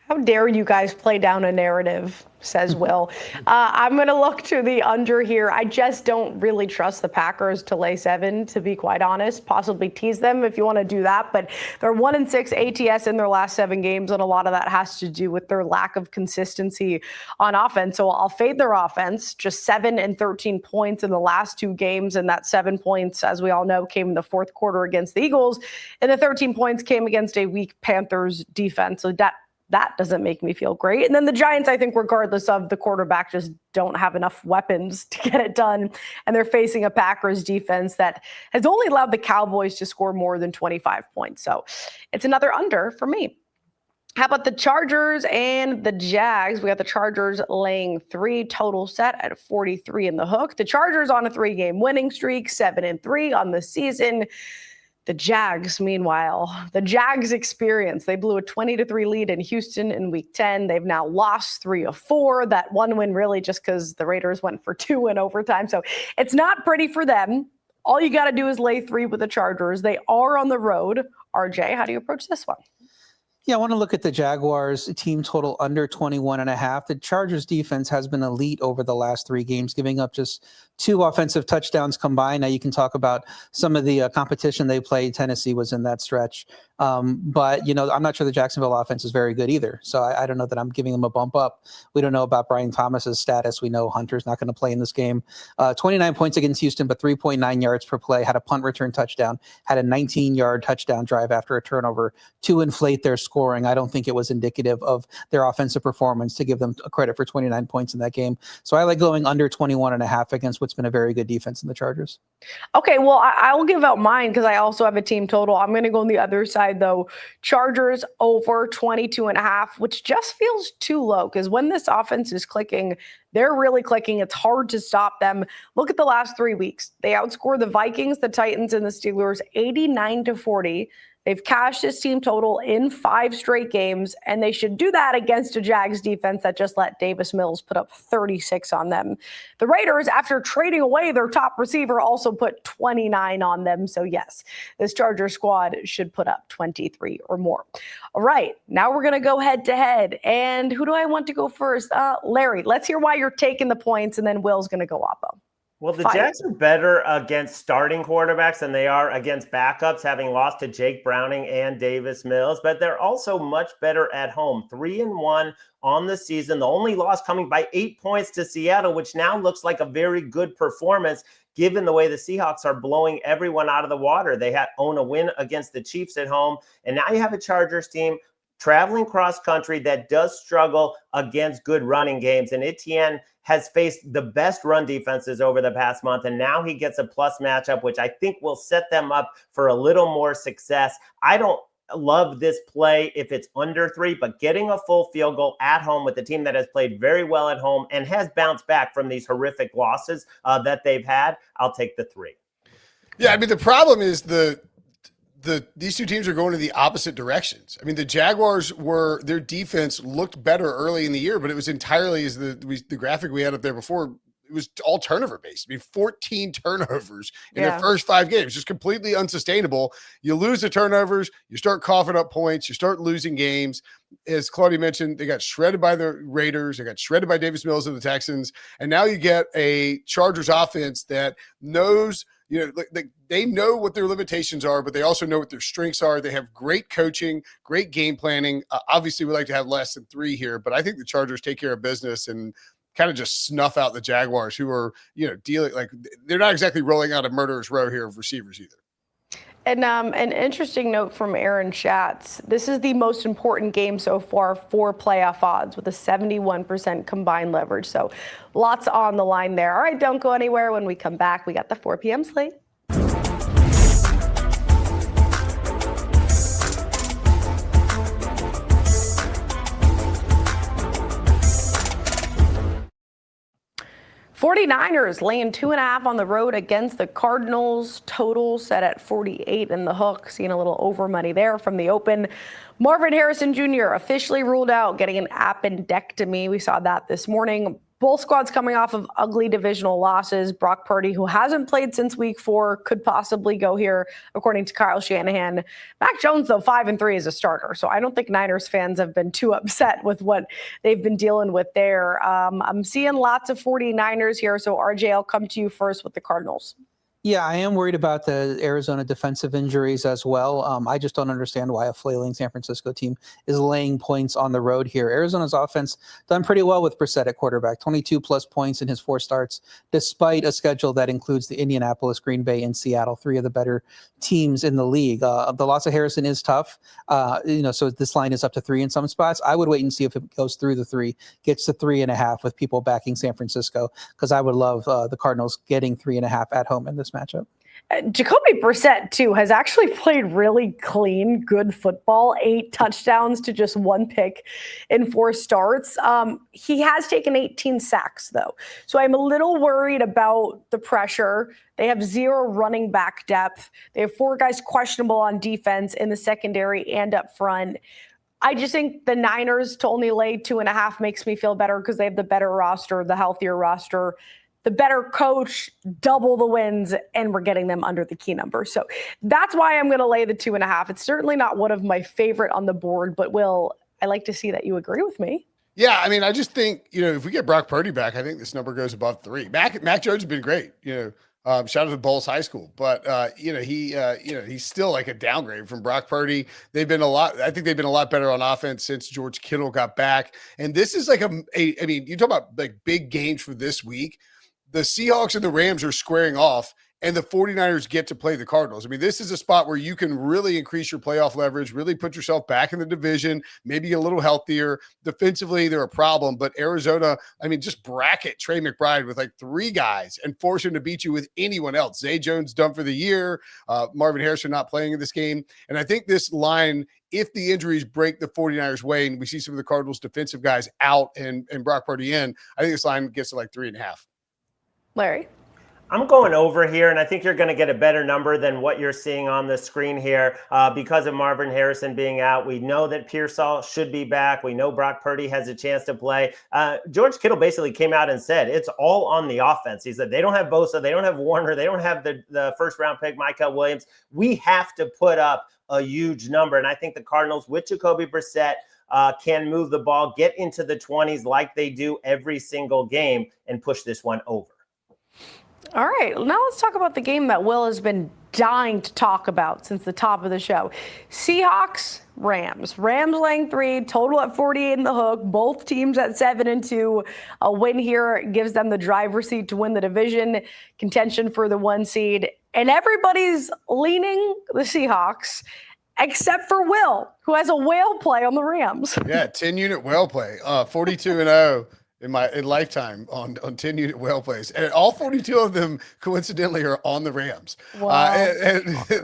How dare you guys play down a narrative, says Will. I'm going to look to the under here. I just don't really trust the Packers to lay 7, to be quite honest. Possibly tease them if you want to do that. But they're 1-6 ATS in their last 7 games, and a lot of that has to do with their lack of consistency on offense. So I'll fade their offense, just 7 and 13 points in the last 2 games. And that 7 points, as we all know, came in the fourth quarter against the Eagles. And the 13 points came against a weak Panthers defense. So that doesn't make me feel great. And then the Giants, I think, regardless of the quarterback, just don't have enough weapons to get it done. And they're facing a Packers defense that has only allowed the Cowboys to score more than 25 points. So it's another under for me. How about the Chargers and the Jags? We got the Chargers laying 3, total set at 43 in the hook. The Chargers on a 3-game winning streak, 7-3 on the season. The Jags, meanwhile, the Jags experience. They blew a 20-3 lead in Houston in Week 10. They've now lost 3 of 4. That one win really just because the Raiders went for 2 in overtime. So it's not pretty for them. All you got to do is lay 3 with the Chargers. They are on the road. RJ, how do you approach this one? Yeah, I want to look at the Jaguars team total under 21.5. The Chargers defense has been elite over the last 3 games, giving up just 2 offensive touchdowns combined. Now you can talk about some of the competition they played. Tennessee was in that stretch. But, I'm not sure the Jacksonville offense is very good either. So I don't know that I'm giving them a bump up. We don't know about Brian Thomas's status. We know Hunter's not going to play in this game. 29 points against Houston, but 3.9 yards per play, had a punt return touchdown, had a 19-yard touchdown drive after a turnover to inflate their scoring. I don't think it was indicative of their offensive performance to give them credit for 29 points in that game. So I like going under 21.5 against what's been a very good defense in the Chargers. Okay, well, I will give out mine because I also have a team total. I'm going to go on the other side, though. Chargers over 22.5, which just feels too low because when this offense is clicking, they're really clicking. It's hard to stop them. Look at the last 3 weeks. They outscored the Vikings, the Titans, and the Steelers 89-40. They've cashed this team total in 5 straight games, and they should do that against a Jags defense that just let Davis Mills put up 36 on them. The Raiders, after trading away their top receiver, also put 29 on them. So yes, this Charger squad should put up 23 or more. All right, now we're going to go head to head. And who do I want to go first? Larry, let's hear why you're taking the points, and then Will's going to go oppo. Well, the Jags are better against starting quarterbacks than they are against backups, having lost to Jake Browning and Davis Mills, but they're also much better at home. 3-1 on the season. The only loss coming by 8 points to Seattle, which now looks like a very good performance given the way the Seahawks are blowing everyone out of the water. They own a win against the Chiefs at home, and now you have a Chargers team traveling cross country that does struggle against good running games. And Etienne has faced the best run defenses over the past month, and now he gets a plus matchup, which I think will set them up for a little more success. I don't love this play if it's under 3, but getting a full field goal at home with a team that has played very well at home and has bounced back from these horrific losses that they've had, I'll take the 3. Yeah, I mean, the problem is these two teams are going in the opposite directions. I mean, the Jaguars their defense looked better early in the year, but it was entirely, as the graphic we had up there before, it was all turnover based. I mean, 14 turnovers in their first 5 games, just completely unsustainable. You lose the turnovers, you start coughing up points, you start losing games. As Claudia mentioned, they got shredded by the Raiders, they got shredded by Davis Mills and the Texans, and now you get a Chargers offense that knows, they know what their limitations are, but they also know what their strengths are. They have great coaching, great game planning. Obviously, we like to have less than 3 here, but I think the Chargers take care of business and kind of just snuff out the Jaguars, who are, dealing, like, they're not exactly rolling out a murderer's row here of receivers either. And an interesting note from Aaron Schatz. This is the most important game so far for playoff odds with a 71% combined leverage. So lots on the line there. All right, don't go anywhere. When we come back, we got the 4 p.m. slate. '49ers laying 2.5 on the road against the Cardinals. Total set at 48 in the hook. Seeing a little over money there from the open. Marvin Harrison Jr. officially ruled out getting an appendectomy. We saw that this morning. Both squads coming off of ugly divisional losses. Brock Purdy, who hasn't played since week 4, could possibly go here, according to Kyle Shanahan. Mac Jones, though, 5-3 as a starter. So I don't think Niners fans have been too upset with what they've been dealing with there. I'm seeing lots of 49ers here. So RJ, I'll come to you first with the Cardinals. Yeah, I am worried about the Arizona defensive injuries as well. I just don't understand why a flailing San Francisco team is laying points on the road here. Arizona's offense done pretty well with Brissett at quarterback, 22-plus points in his 4 starts, despite a schedule that includes the Indianapolis, Green Bay, and Seattle, 3 of the better teams in the league. The loss of Harrison is tough, so this line is up to 3 in some spots. I would wait and see if it goes through the 3, gets to 3.5 with people backing San Francisco, because I would love the Cardinals getting 3.5 at home in this matchup. Jacoby Brissett, too, has actually played really clean, good football. 8 touchdowns to just 1 pick in 4 starts. He has taken 18 sacks, though. So I'm a little worried about the pressure. They have 0 running back depth. They have 4 guys questionable on defense in the secondary and up front. I just think the Niners to only lay 2.5 makes me feel better because they have the better roster, the healthier roster. the better coach, double the wins, and we're getting them under the key number. So that's why I'm going to lay the 2.5. It's certainly not one of my favorite on the board, but Will, I like to see that you agree with me. Yeah, I mean, I just think, if we get Brock Purdy back, I think this number goes above 3. Mac Jones has been great, shout out to Bowles High School, but he's still like a downgrade from Brock Purdy. I think they've been a lot better on offense since George Kittle got back. And this is like you talk about like big games for this week. The Seahawks and the Rams are squaring off, and the 49ers get to play the Cardinals. I mean, this is a spot where you can really increase your playoff leverage, really put yourself back in the division, maybe a little healthier. Defensively, they're a problem, but Arizona, just bracket Trey McBride with like 3 guys and force him to beat you with anyone else. Zay Jones done for the year. Marvin Harrison not playing in this game. And I think this line, if the injuries break the 49ers way and we see some of the Cardinals defensive guys out and Brock Purdy in, I think this line gets to like 3.5. Larry? I'm going over here, and I think you're going to get a better number than what you're seeing on the screen here because of Marvin Harrison being out. We know that Pearsall should be back. We know Brock Purdy has a chance to play. George Kittle basically came out and said it's all on the offense. He said they don't have Bosa, they don't have Warner, they don't have the first-round pick, Micah Williams. We have to put up a huge number, and I think the Cardinals with Jacoby Brissett can move the ball, get into the 20s like they do every single game, and push this one over. All right, now let's talk about the game that Will has been dying to talk about since the top of the show. Seahawks, Rams. Rams laying 3, total at 48 in the hook. Both teams at 7-2. A win here gives them the driver's seat to win the division, contention for the 1 seed. And everybody's leaning the Seahawks, except for Will, who has a whale play on the Rams. Yeah, 10-unit whale play, 42-0. In lifetime on 10-unit whale plays, and all 42 of them coincidentally are on the Rams. Wow.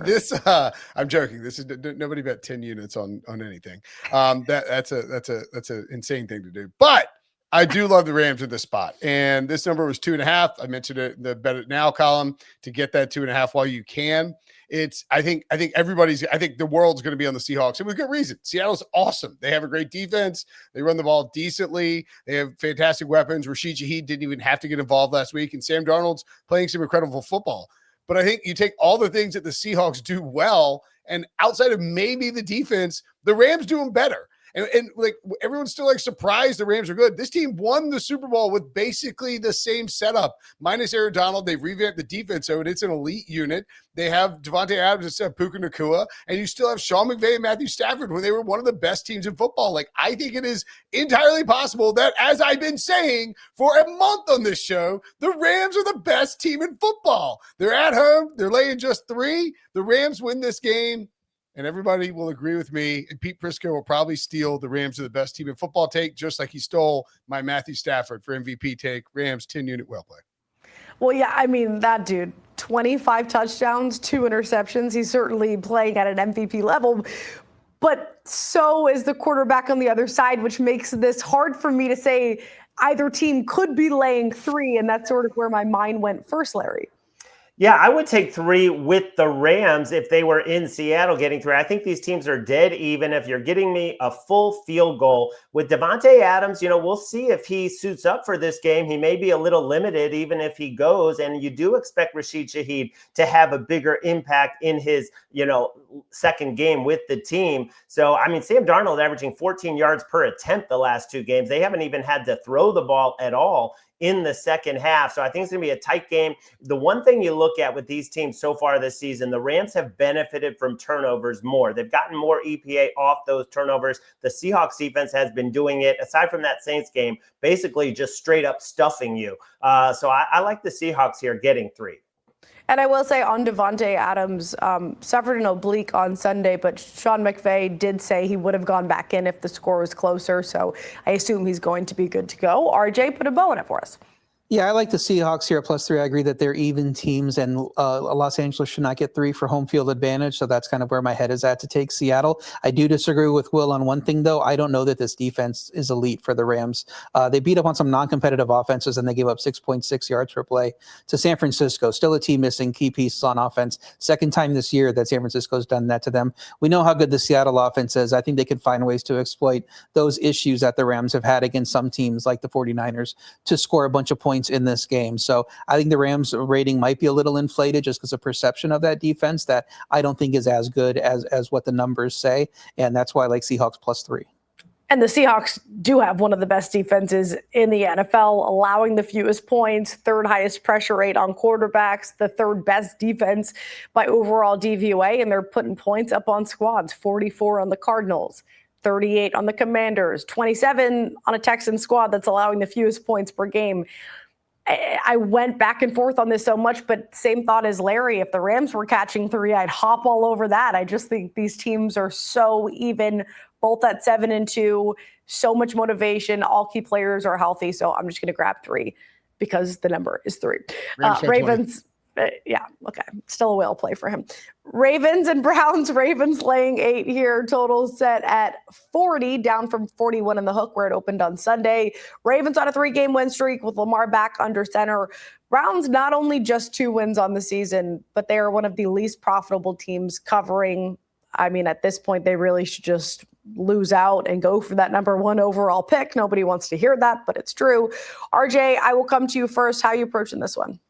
This I'm joking. This is nobody bet 10 units on anything. That's an insane thing to do. But I do love the Rams in this spot, and this number was 2.5. I mentioned it in the bet it now column to get that 2.5 while you can. I think the world's going to be on the Seahawks, and with good reason. Seattle's awesome. They have a great defense. They run the ball decently. They have fantastic weapons. Rashid Shaheed didn't even have to get involved last week, and Sam Darnold's playing some incredible football. But I think you take all the things that the Seahawks do well, and outside of maybe the defense, the Rams do them better. And like everyone's still like surprised the Rams are good. This team won the Super Bowl with basically the same setup, minus Aaron Donald. They've revamped the defense, so it's an elite unit. They have Devontae Adams instead of Puka Nacua, and you still have Sean McVay and Matthew Stafford when they were one of the best teams in football. Like, I think it is entirely possible that, as I've been saying for a month on this show, the Rams are the best team in football. They're at home. They're laying just 3. The Rams win this game. And everybody will agree with me. And Pete Prisco will probably steal the Rams are the best team in football take, just like he stole my Matthew Stafford for MVP take. Rams 10-unit well play. Well, yeah, that dude, 25 touchdowns, 2 interceptions. He's certainly playing at an MVP level. But so is the quarterback on the other side, which makes this hard for me to say either team could be laying 3. And that's sort of where my mind went first, Larry. Yeah, I would take 3 with the Rams if they were in Seattle getting 3. I think these teams are dead even. If you're getting me a full field goal with Devontae Adams, we'll see if he suits up for this game. He may be a little limited even if he goes, and you do expect Rashid Shaheed to have a bigger impact in his, second game with the team. So, Sam Darnold averaging 14 yards per attempt the last 2 games. They haven't even had to throw the ball at all in the second half. So I think it's going to be a tight game. The one thing you look at with these teams so far this season, the Rams have benefited from turnovers more. They've gotten more EPA off those turnovers. The Seahawks defense has been doing it, aside from that Saints game, basically just straight up stuffing you. So I like the Seahawks here getting 3. And I will say on Devontae Adams, suffered an oblique on Sunday, but Sean McVay did say he would have gone back in if the score was closer. So I assume he's going to be good to go. RJ, put a bow in it for us. Yeah, I like the Seahawks here at +3. I agree that they're even teams, and Los Angeles should not get 3 for home field advantage. So that's kind of where my head is at to take Seattle. I do disagree with Will on one thing, though. I don't know that this defense is elite for the Rams. They beat up on some non-competitive offenses, and they gave up 6.6 yards per play to San Francisco. Still a team missing key pieces on offense. Second time this year that San Francisco's done that to them. We know how good the Seattle offense is. I think they can find ways to exploit those issues that the Rams have had against some teams like the 49ers to score a bunch of points points in this game. So I think the Rams rating might be a little inflated just because of perception of that defense that I don't think is as good as what the numbers say. And that's why I like Seahawks +3. And the Seahawks do have one of the best defenses in the NFL, allowing the fewest points, third highest pressure rate on quarterbacks, the third best defense by overall DVOA, and they're putting points up on squads, 44 on the Cardinals, 38 on the Commanders, 27 on a Texan squad that's allowing the fewest points per game. I went back and forth on this so much, but same thought as Larry. If the Rams were catching 3, I'd hop all over that. I just think these teams are so even, both at 7-2, so much motivation. All key players are healthy, so I'm just going to grab 3 because the number is 3. Ravens. Yeah, okay. Still a whale play for him. Ravens and Browns. Ravens laying 8 here. Total set at 40, down from 41 in the hook where it opened on Sunday. Ravens on a 3-game win streak with Lamar back under center. Browns not only just 2 wins on the season, but they are one of the least profitable teams covering. I mean, at this point, they really should just lose out and go for that number 1 overall pick. Nobody wants to hear that, but it's true. RJ, I will come to you first. How are you approaching this one?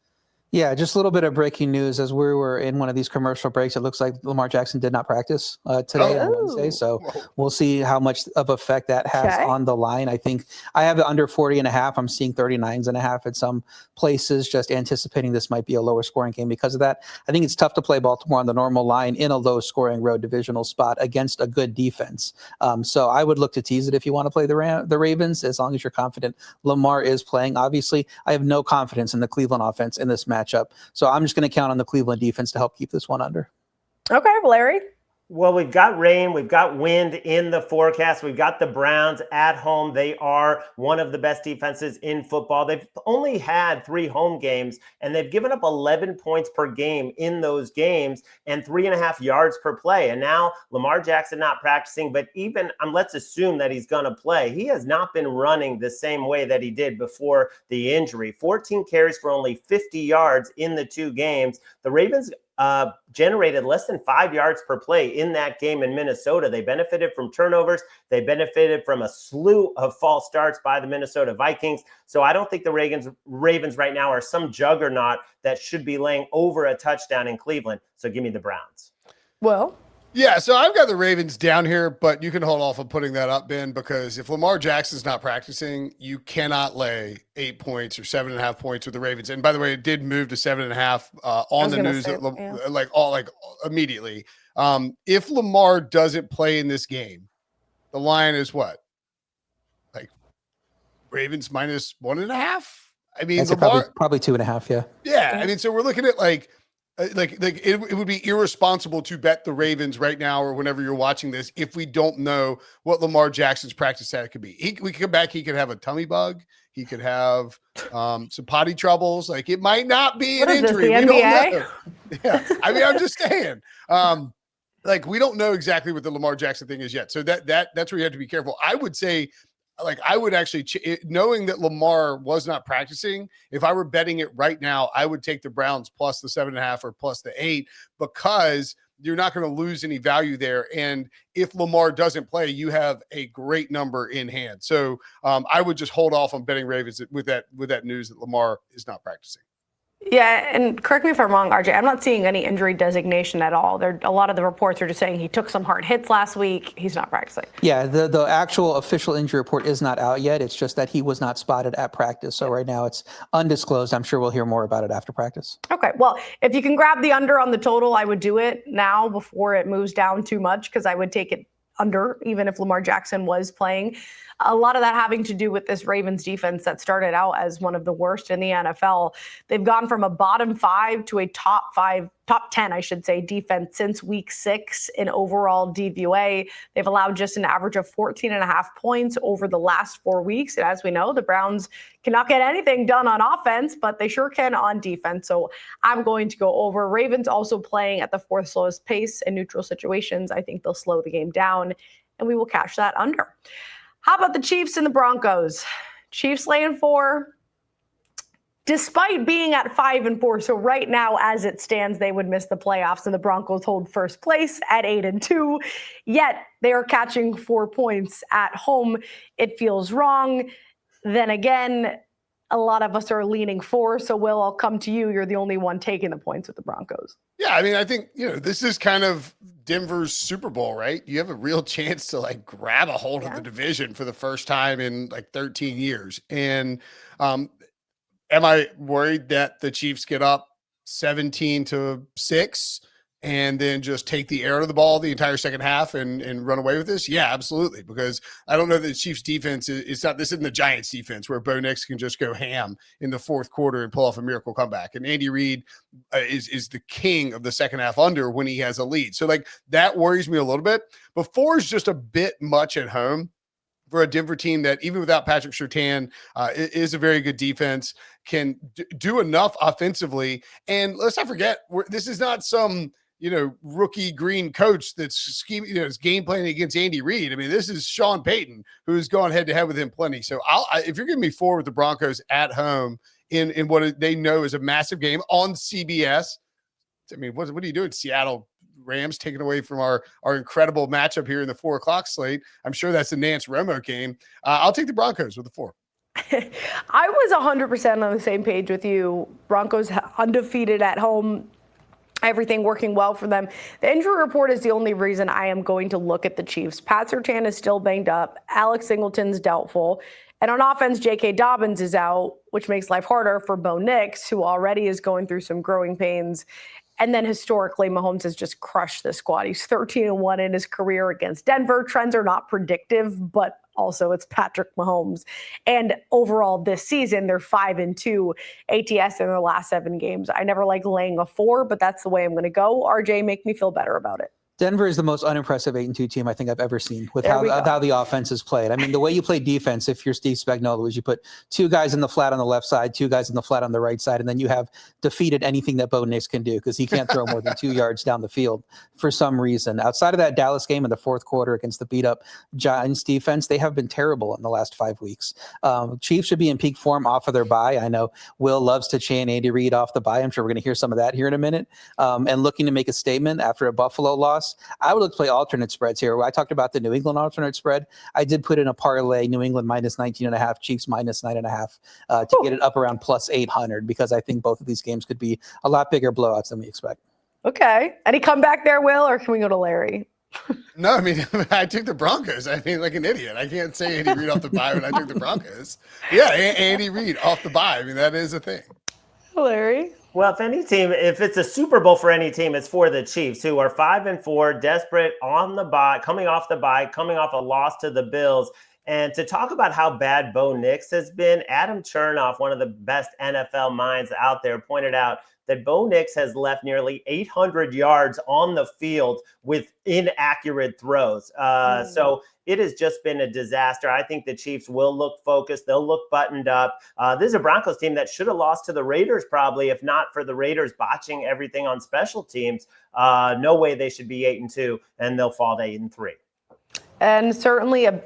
Yeah, just a little bit of breaking news. As we were in one of these commercial breaks, it looks like Lamar Jackson did not practice today on Wednesday. So we'll see how much of effect that has on the line. I think I have it under 40.5. I'm seeing 39.5 at some places, just anticipating this might be a lower scoring game because of that. I think it's tough to play Baltimore on the normal line in a low scoring road divisional spot against a good defense. So I would look to tease it if you want to play the Ravens, as long as you're confident Lamar is playing. Obviously, I have no confidence in the Cleveland offense in this matchup. So I'm just going to count on the Cleveland defense to help keep this one under. Okay, Larry. Well, we've got rain, we've got wind in the forecast. We've got the Browns at home. They are one of the best defenses in football. They've only had 3 home games, and they've given up 11 points per game in those games and 3.5 yards per play. And now Lamar Jackson not practicing, but even let's assume that he's going to play. He has not been running the same way that he did before the injury. 14 carries for only 50 yards in the 2 games. The Ravens generated less than 5 yards per play in that game in Minnesota. They benefited from turnovers. They benefited from a slew of false starts by the Minnesota Vikings. So I don't think the Ravens right now are some juggernaut that should be laying over a touchdown in Cleveland. So give me the Browns. Well, yeah, so I've got the Ravens down here, but you can hold off on putting that up, Ben, because if Lamar Jackson's not practicing, you cannot lay 8 points or 7.5 points with the Ravens. And by the way, it did move to 7.5 on the news, immediately. If Lamar doesn't play in this game, the line is what? Like Ravens -1.5? I mean, Lamar probably 2.5. Yeah. Yeah. I mean, so we're looking at like it would be irresponsible to bet the Ravens right now or whenever you're watching this if we don't know what Lamar Jackson's practice stat could be. We could come back. He could have a tummy bug. He could have some potty troubles. Like it might not be an injury. We don't know. Yeah. I mean, I'm just saying. Like we don't know exactly what the Lamar Jackson thing is yet. So that's where you have to be careful. I would say, like I would actually, knowing that Lamar was not practicing, if I were betting it right now, I would take the Browns plus the 7.5 or plus the 8 because you're not going to lose any value there. And if Lamar doesn't play, you have a great number in hand. So I would just hold off on betting Ravens with that news that Lamar is not practicing. Yeah, and correct me if I'm wrong, RJ, I'm not seeing any injury designation at all. A lot of the reports are just saying he took some hard hits last week. He's not practicing. Yeah, the actual official injury report is not out yet. It's just that he was not spotted at practice. So right now it's undisclosed. I'm sure we'll hear more about it after practice. Okay, well, if you can grab the under on the total, I would do it now before it moves down too much because I would take it under, even if Lamar Jackson was playing. A lot of that having to do with this Ravens defense that started out as one of the worst in the NFL. They've gone from a bottom 5 to a top 10, I should say, defense since week 6 in overall DVOA. They've allowed just an average of 14.5 points over the last 4 weeks. And as we know, the Browns cannot get anything done on offense, but they sure can on defense. So I'm going to go over. Ravens also playing at the 4th slowest pace in neutral situations. I think they'll slow the game down, and we will cash that under. How about the Chiefs and the Broncos? Chiefs laying 4, despite being at 5-4. So right now, as it stands, they would miss the playoffs, and the Broncos hold first place at 8-2. Yet they are catching 4 points at home. It feels wrong. Then again, a lot of us are leaning for. So, Will, I'll come to you. You're the only one taking the points with the Broncos. Yeah, I mean, I think, this is kind of Denver's Super Bowl, right? You have a real chance to like grab a hold of the division for the first time in like 13 years. And am I worried that the Chiefs get up 17-6 and then just take the air out of the ball the entire second half and run away with this? Yeah, absolutely. Because I don't know that the Chiefs defense this isn't the Giants defense where Bo Nix can just go ham in the fourth quarter and pull off a miracle comeback. And Andy Reid is the king of the second half under when he has a lead. So like that worries me a little bit. But 4 is just a bit much at home for a Denver team that even without Patrick Surtain is a very good defense, can do enough offensively. And let's not forget, this is not some rookie green coach that's scheming, is game planning against Andy Reid. I mean, this is Sean Payton, who's gone head to head with him plenty. So if you're giving me 4 with the Broncos at home in what they know is a massive game on CBS, I mean, what are you doing, Seattle Rams, taking away from our incredible matchup here in the 4:00 slate? I'm sure that's the Nance Romo game. I'll take the Broncos with the 4. I was 100% on the same page with you. Broncos undefeated at home. Everything working well for them. The injury report is the only reason I am going to look at the Chiefs. Pat Surtain is still banged up. Alex Singleton's doubtful. And on offense, J.K. Dobbins is out, which makes life harder for Bo Nix, who already is going through some growing pains. And then historically, Mahomes has just crushed this squad. He's 13-1 in his career against Denver. Trends are not predictive, but also it's Patrick Mahomes. And overall this season, they're 5-2 ATS in their last 7 games. I never like laying a 4, but that's the way I'm going to go. RJ, make me feel better about it. Denver is the most unimpressive 8-2 team I think I've ever seen with how the offense is played. I mean, the way you play defense, if you're Steve Spagnuolo, is you put 2 guys in the flat on the left side, 2 guys in the flat on the right side, and then you have defeated anything that Bo Nix can do because he can't throw more than 2 yards down the field for some reason. Outside of that Dallas game in the fourth quarter against the beat-up Giants defense, they have been terrible in the last 5 weeks. Chiefs should be in peak form off of their bye. I know Will loves to chant Andy Reid off the bye. I'm sure we're going to hear some of that here in a minute. And looking to make a statement after a Buffalo loss. I would look to play alternate spreads here. I talked about the New England alternate spread. I did put in a parlay, New England minus 19.5, Chiefs minus 9.5 to get it up around plus 800 because I think both of these games could be a lot bigger blowouts than we expect. Okay. Any comeback there, Will, or can we go to Larry? No, I mean, I took the Broncos. I mean, like an idiot. I can't say Andy Reid off the bye when I took the Broncos. Yeah, Andy Reid off the bye. I mean, that is a thing. Larry? Well, if it's a Super Bowl for any team, it's for the Chiefs, who are 5-4, desperate on the bye, coming off a loss to the Bills. And to talk about how bad Bo Nix has been, Adam Chernoff, one of the best NFL minds out there, pointed out that Bo Nix has left nearly 800 yards on the field with inaccurate throws. So it has just been a disaster. I think the Chiefs will look focused. They'll look buttoned up. This is a Broncos team that should have lost to the Raiders probably, if not for the Raiders botching everything on special teams. No way they should be 8-2, and they'll fall to 8-3. And certainly a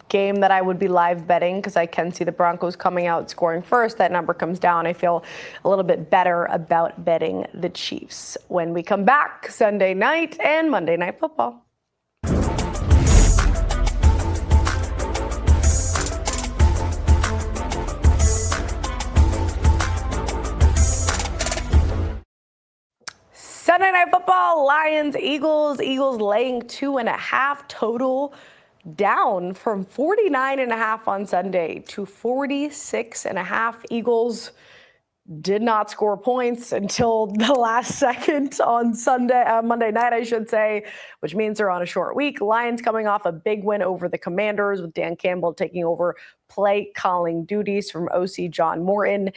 game that I would be live betting because I can see the Broncos coming out scoring first. That number comes down. I feel a little bit better about betting the Chiefs. When we come back, Sunday night and Monday Night Football. Sunday Night Football, Lions, Eagles laying 2.5 total, down from 49.5 on Sunday to 46.5. Eagles did not score points until the last second on Monday night, I should say, which means they're on a short week. Lions coming off a big win over the Commanders with Dan Campbell taking over play calling duties from OC John Morton.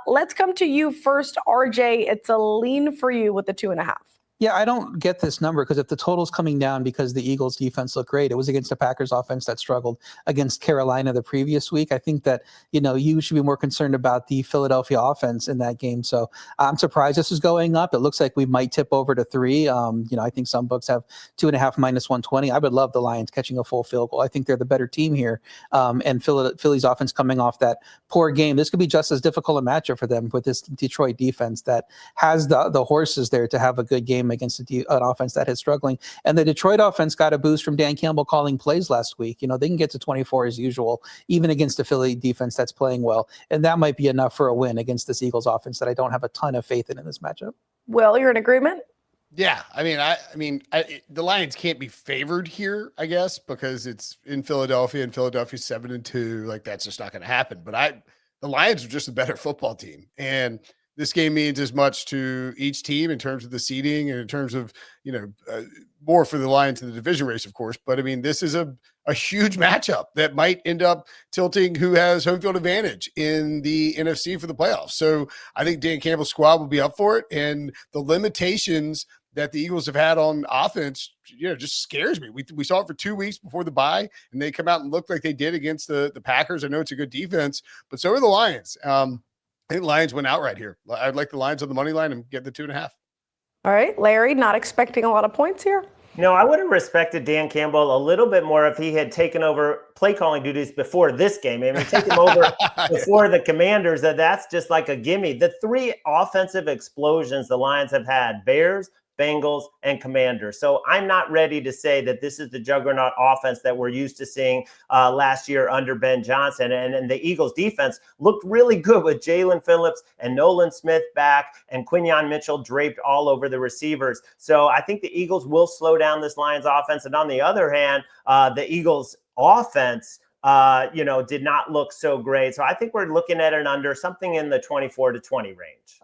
Let's come to you first, RJ. It's a lean for you with the 2.5. Yeah, I don't get this number because if the total's coming down because the Eagles defense looked great, it was against the Packers offense that struggled against Carolina the previous week. I think that, you should be more concerned about the Philadelphia offense in that game. So I'm surprised this is going up. It looks like we might tip over to 3. I think some books have 2.5 minus 120. I would love the Lions catching a full field goal. I think they're the better team here. And Philly's offense coming off that poor game. This could be just as difficult a matchup for them with this Detroit defense that has the horses there to have a good game game against an offense that is struggling. And the Detroit offense got a boost from Dan Campbell calling plays last week. They can get to 24 as usual, even against a Philly defense that's playing well. And that might be enough for a win against this Eagles offense that I don't have a ton of faith in this matchup. Will, you're in agreement? Yeah, the Lions can't be favored here, I guess, because it's in Philadelphia and Philadelphia's 7-2. Like, that's just not going to happen. But the Lions are just a better football team, and this game means as much to each team in terms of the seeding and in terms of more for the Lions in the division race, of course. But this is a huge matchup that might end up tilting who has home field advantage in the NFC for the playoffs. So I think Dan Campbell's squad will be up for it, and the limitations that the Eagles have had on offense, just scares me. We saw it for 2 weeks before the bye, and they come out and look like they did against the Packers. I know it's a good defense, but so are the Lions. I think Lions went outright here. I'd like the Lions on the money line and get the 2.5. All right, Larry, not expecting a lot of points here. No, I would have respected Dan Campbell a little bit more if he had taken over play calling duties before this game. Take him over before the Commanders. That's just like a gimme. The 3 offensive explosions the Lions have had: Bears, Bengals, and Commanders. So I'm not ready to say that this is the juggernaut offense that we're used to seeing last year under Ben Johnson. And the Eagles defense looked really good with Jalen Phillips and Nolan Smith back and Quinyon Mitchell draped all over the receivers. So I think the Eagles will slow down this Lions offense. And on the other hand, the Eagles offense did not look so great. So I think we're looking at an under, something in the 24-20 range.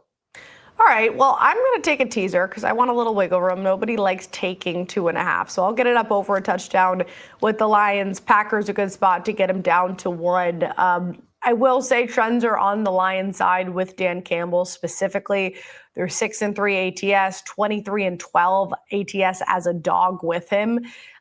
All right, well, I'm going to take a teaser because I want a little wiggle room. Nobody likes taking 2.5. So I'll get it up over a touchdown with the Lions. Packers a good spot to get them down to 1. I will say trends are on the Lions side with Dan Campbell specifically. They're 6-3 ATS, 23-12 ATS as a dog with him.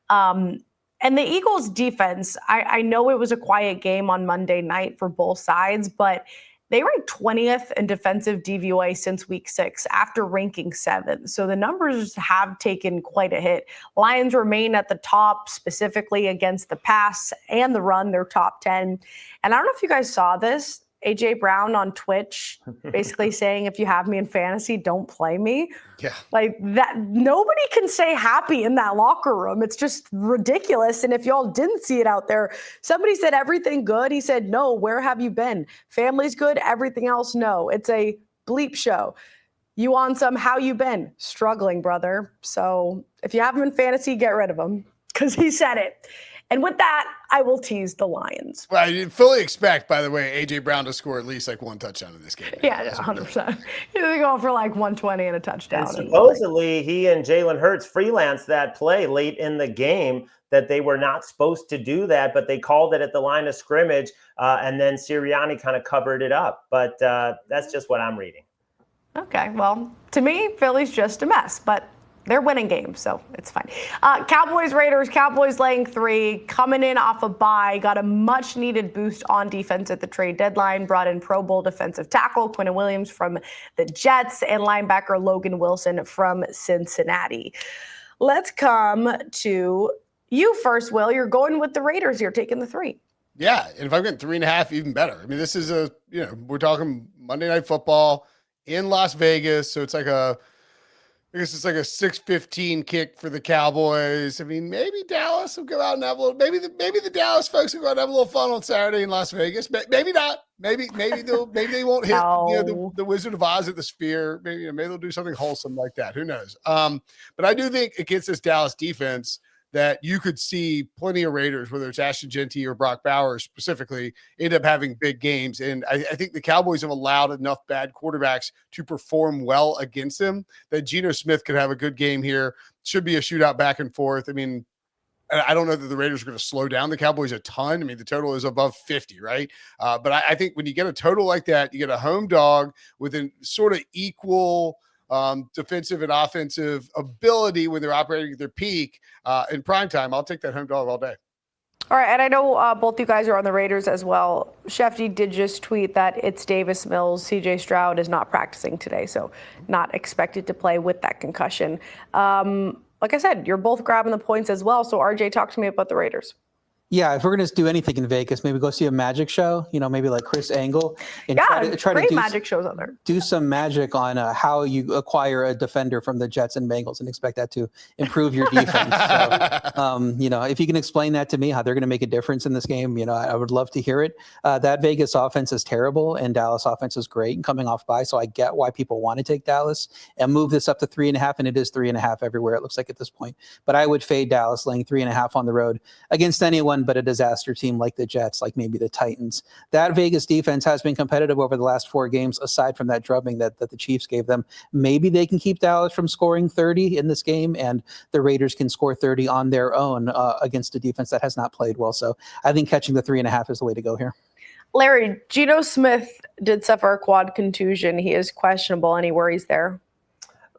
And the Eagles defense, I know it was a quiet game on Monday night for both sides, but they ranked 20th in defensive DVOA since week 6 after ranking 7th. So the numbers have taken quite a hit. Lions remain at the top, specifically against the pass and the run. They're top 10. And I don't know if you guys saw this. AJ Brown on Twitch basically saying, if you have me in fantasy, don't play me. Yeah. Like that, nobody can stay happy in that locker room. It's just ridiculous. And if y'all didn't see it out there, somebody said everything good. He said, no, where have you been? Family's good, everything else, no. It's a bleep show. You on some, how you been? Struggling, brother. So if you have him in fantasy, get rid of him because he said it. And with that, I will tease the Lions. Well, I fully expect, by the way, A.J. Brown to score at least like 1 touchdown in this game. Yeah, 100%. He's going for like 120 and a touchdown. And supposedly, he and Jalen Hurts freelanced that play late in the game that they were not supposed to do that, but they called it at the line of scrimmage, and then Sirianni kind of covered it up. But that's just what I'm reading. Okay, well, to me, Philly's just a mess, but they're winning games, so it's fine. Cowboys, Raiders, Cowboys laying 3, coming in off a bye, got a much-needed boost on defense at the trade deadline, brought in Pro Bowl defensive tackle Quinnen Williams from the Jets and linebacker Logan Wilson from Cincinnati. Let's come to you first, Will. You're going with the Raiders. You're taking the 3. Yeah, and if I'm getting 3.5, even better. This is we're talking Monday Night Football in Las Vegas, so it's like I guess it's like a 6:15 kick for the Cowboys. Maybe Dallas will go out and have a little. Maybe the Dallas folks will go out and have a little fun on Saturday in Las Vegas. Maybe not. Maybe they won't hit the Wizard of Oz at the Sphere. Maybe they'll do something wholesome like that. Who knows? But I do think against this Dallas defense that you could see plenty of Raiders, whether it's Ashton Genty or Brock Bowers specifically, end up having big games. And I think the Cowboys have allowed enough bad quarterbacks to perform well against them that Geno Smith could have a good game here. Should be a shootout back and forth. I don't know that the Raiders are going to slow down the Cowboys a ton. The total is above 50, right? But I think when you get a total like that, you get a home dog with a sort of equal defensive and offensive ability when they're operating at their peak in prime time. I'll take that home dog all day. All right, and I know both you guys are on the Raiders as well. Shefty did just tweet that it's Davis Mills. CJ Stroud is not practicing today, so not expected to play with that concussion. Like I said, you're both grabbing the points as well. So RJ, talk to me about the Raiders. Yeah, if we're going to do anything in Vegas, maybe go see a magic show, maybe like Chris Angle, and try great to magic shows out there. Do some magic on how you acquire a defender from the Jets and Bengals and expect that to improve your defense. So, if you can explain that to me, how they're going to make a difference in this game, I would love to hear it. That Vegas offense is terrible and Dallas offense is great and coming off bye. So I get why people want to take Dallas and move this up to 3.5. And it is 3.5 everywhere, it looks like at this point. But I would fade Dallas laying 3.5 on the road against anyone but a disaster team like the Jets, like maybe the Titans. That Vegas defense has been competitive over the last 4 games, aside from that drubbing that the Chiefs gave them. Maybe they can keep Dallas from scoring 30 in this game, and the Raiders can score 30 on their own against a defense that has not played well. So I think catching the 3.5 is the way to go here. Larry, Geno Smith did suffer a quad contusion. He is questionable. Any worries there?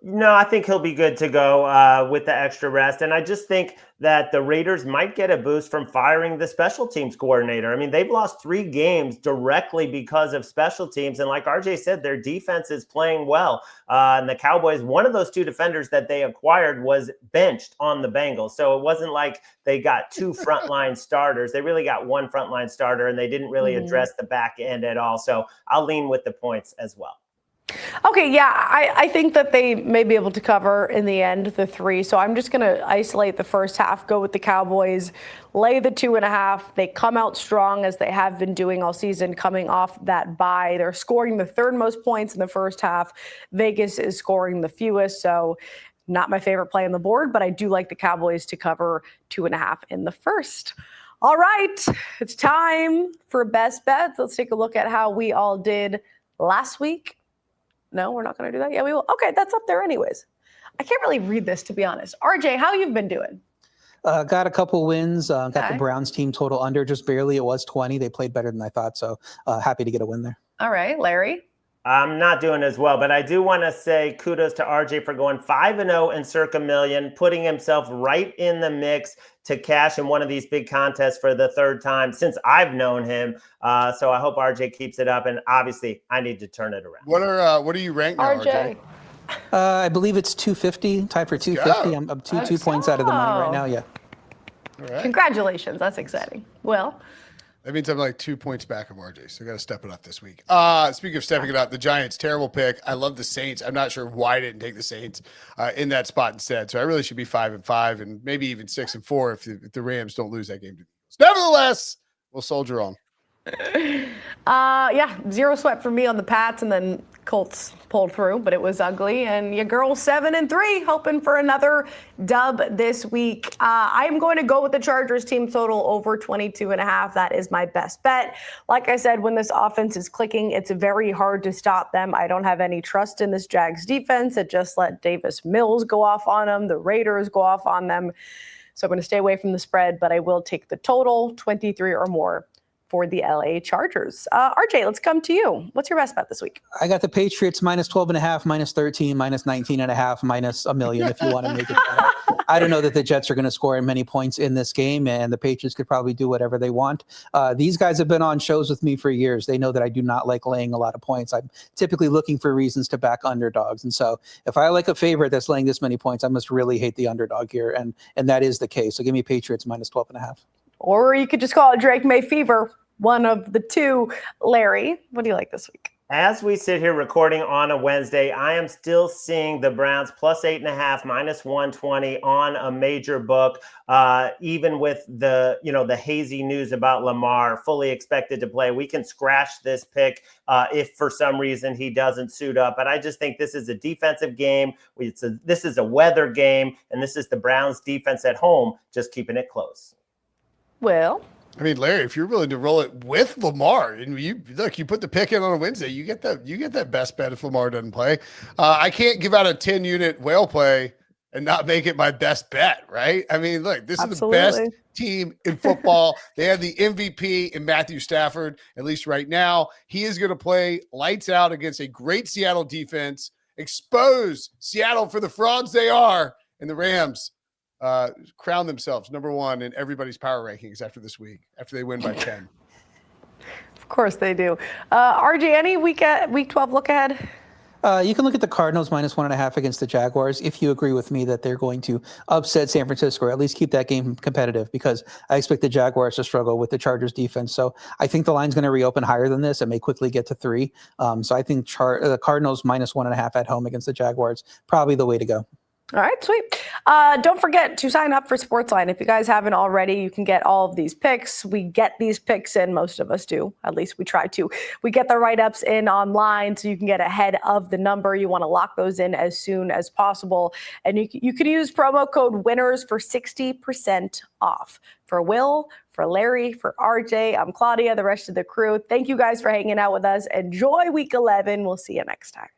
No, I think he'll be good to go with the extra rest. And I just think that the Raiders might get a boost from firing the special teams coordinator. I mean, they've lost 3 games directly because of special teams. And like RJ said, their defense is playing well. And the Cowboys, one of those 2 defenders that they acquired was benched on the Bengals. So it wasn't like they got 2 frontline starters. They really got 1 frontline starter, and they didn't really address the back end at all. So I'll lean with the points as well. Okay, yeah, I think that they may be able to cover in the end the 3. So I'm just going to isolate the first half, go with the Cowboys, lay the 2.5. They come out strong as they have been doing all season, coming off that bye. They're scoring the 3rd most points in the first half. Vegas is scoring the fewest. So not my favorite play on the board, but I do like the Cowboys to cover 2.5 in the first. All right, it's time for best bets. Let's take a look at how we all did last week. No, we're not going to do that. Yeah, we will. Okay, that's up there anyways. I can't really read this, to be honest. RJ, how you've been doing? Got a couple wins. Got the Browns team total under just barely. It was 20. They played better than I thought. So happy to get a win there. All right, Larry. I'm not doing as well, but I do want to say kudos to RJ for going 5-0 in circa million, putting himself right in the mix to cash in one of these big contests for the 3rd time since I've known him. So I hope RJ keeps it up, and obviously I need to turn it around. What are you ranked now, RJ? I believe it's 250, tied for 250. I'm up 2 points out of the money right now. Yeah. All right. Congratulations. That's exciting. Well, that means I'm like 2 points back of RJ, so I got to step it up this week. Speaking of stepping it up, the Giants, terrible pick. I love the Saints. I'm not sure why I didn't take the Saints in that spot instead. So I really should be 5-5 and maybe even 6-4 if the Rams don't lose that game to the Eagles. Nevertheless, we'll soldier on. Yeah, 0 sweat for me on the Pats, and then Colts pulled through, but it was ugly. And your girl 7-3, hoping for another dub this week. I am going to go with the Chargers team total over 22.5. That is my best bet. Like I said, when this offense is clicking, it's very hard to stop them. I don't have any trust in this Jags defense. It just let Davis Mills go off on them. The Raiders go off on them. So I'm going to stay away from the spread, but I will take the total 23 or more for the LA Chargers. RJ, let's come to you. What's your best bet this week? I got the Patriots minus 12.5, minus 13, minus 19.5, minus a million if you want to make it better. I don't know that the Jets are going to score many points in this game, and the Patriots could probably do whatever they want. These guys have been on shows with me for years. They know that I do not like laying a lot of points. I'm typically looking for reasons to back underdogs. And so if I like a favorite that's laying this many points, I must really hate the underdog here. And that is the case. So give me Patriots minus 12.5. Or you could just call it Drake May fever. One of the 2. Larry, what do you like this week? As we sit here recording on a Wednesday, I am still seeing the Browns plus 8.5, minus 120 on a major book. Even with the hazy news about Lamar fully expected to play, we can scratch this pick if for some reason he doesn't suit up. But I just think this is a defensive game. This is a weather game, and this is the Browns defense at home, just keeping it close. Well, I mean, Larry, if you're willing to roll it with Lamar, and you put the pick in on a Wednesday, you get that best bet if Lamar doesn't play. I can't give out a 10-unit whale play and not make it my best bet, right? I mean, look, this is the best team in football. They have the MVP in Matthew Stafford, at least right now. He is going to play lights out against a great Seattle defense, expose Seattle for the frauds they are, and the Rams crown themselves number 1 in everybody's power rankings after this week, after they win by 10. Of course they do. RJ, any week 12 look ahead? You can look at the Cardinals -1.5 against the Jaguars if you agree with me that they're going to upset San Francisco or at least keep that game competitive, because I expect the Jaguars to struggle with the Chargers defense. So I think the line's going to reopen higher than this and may quickly get to 3. So I think the Cardinals -1.5 at home against the Jaguars, probably the way to go. All right, sweet. Don't forget to sign up for SportsLine. If you guys haven't already, you can get all of these picks. We get these picks in, most of us do. At least we try to. We get the write-ups in online so you can get ahead of the number. You want to lock those in as soon as possible. And you can use promo code WINNERS for 60% off. For Will, for Larry, for RJ, I'm Claudia, the rest of the crew. Thank you guys for hanging out with us. Enjoy week 11. We'll see you next time.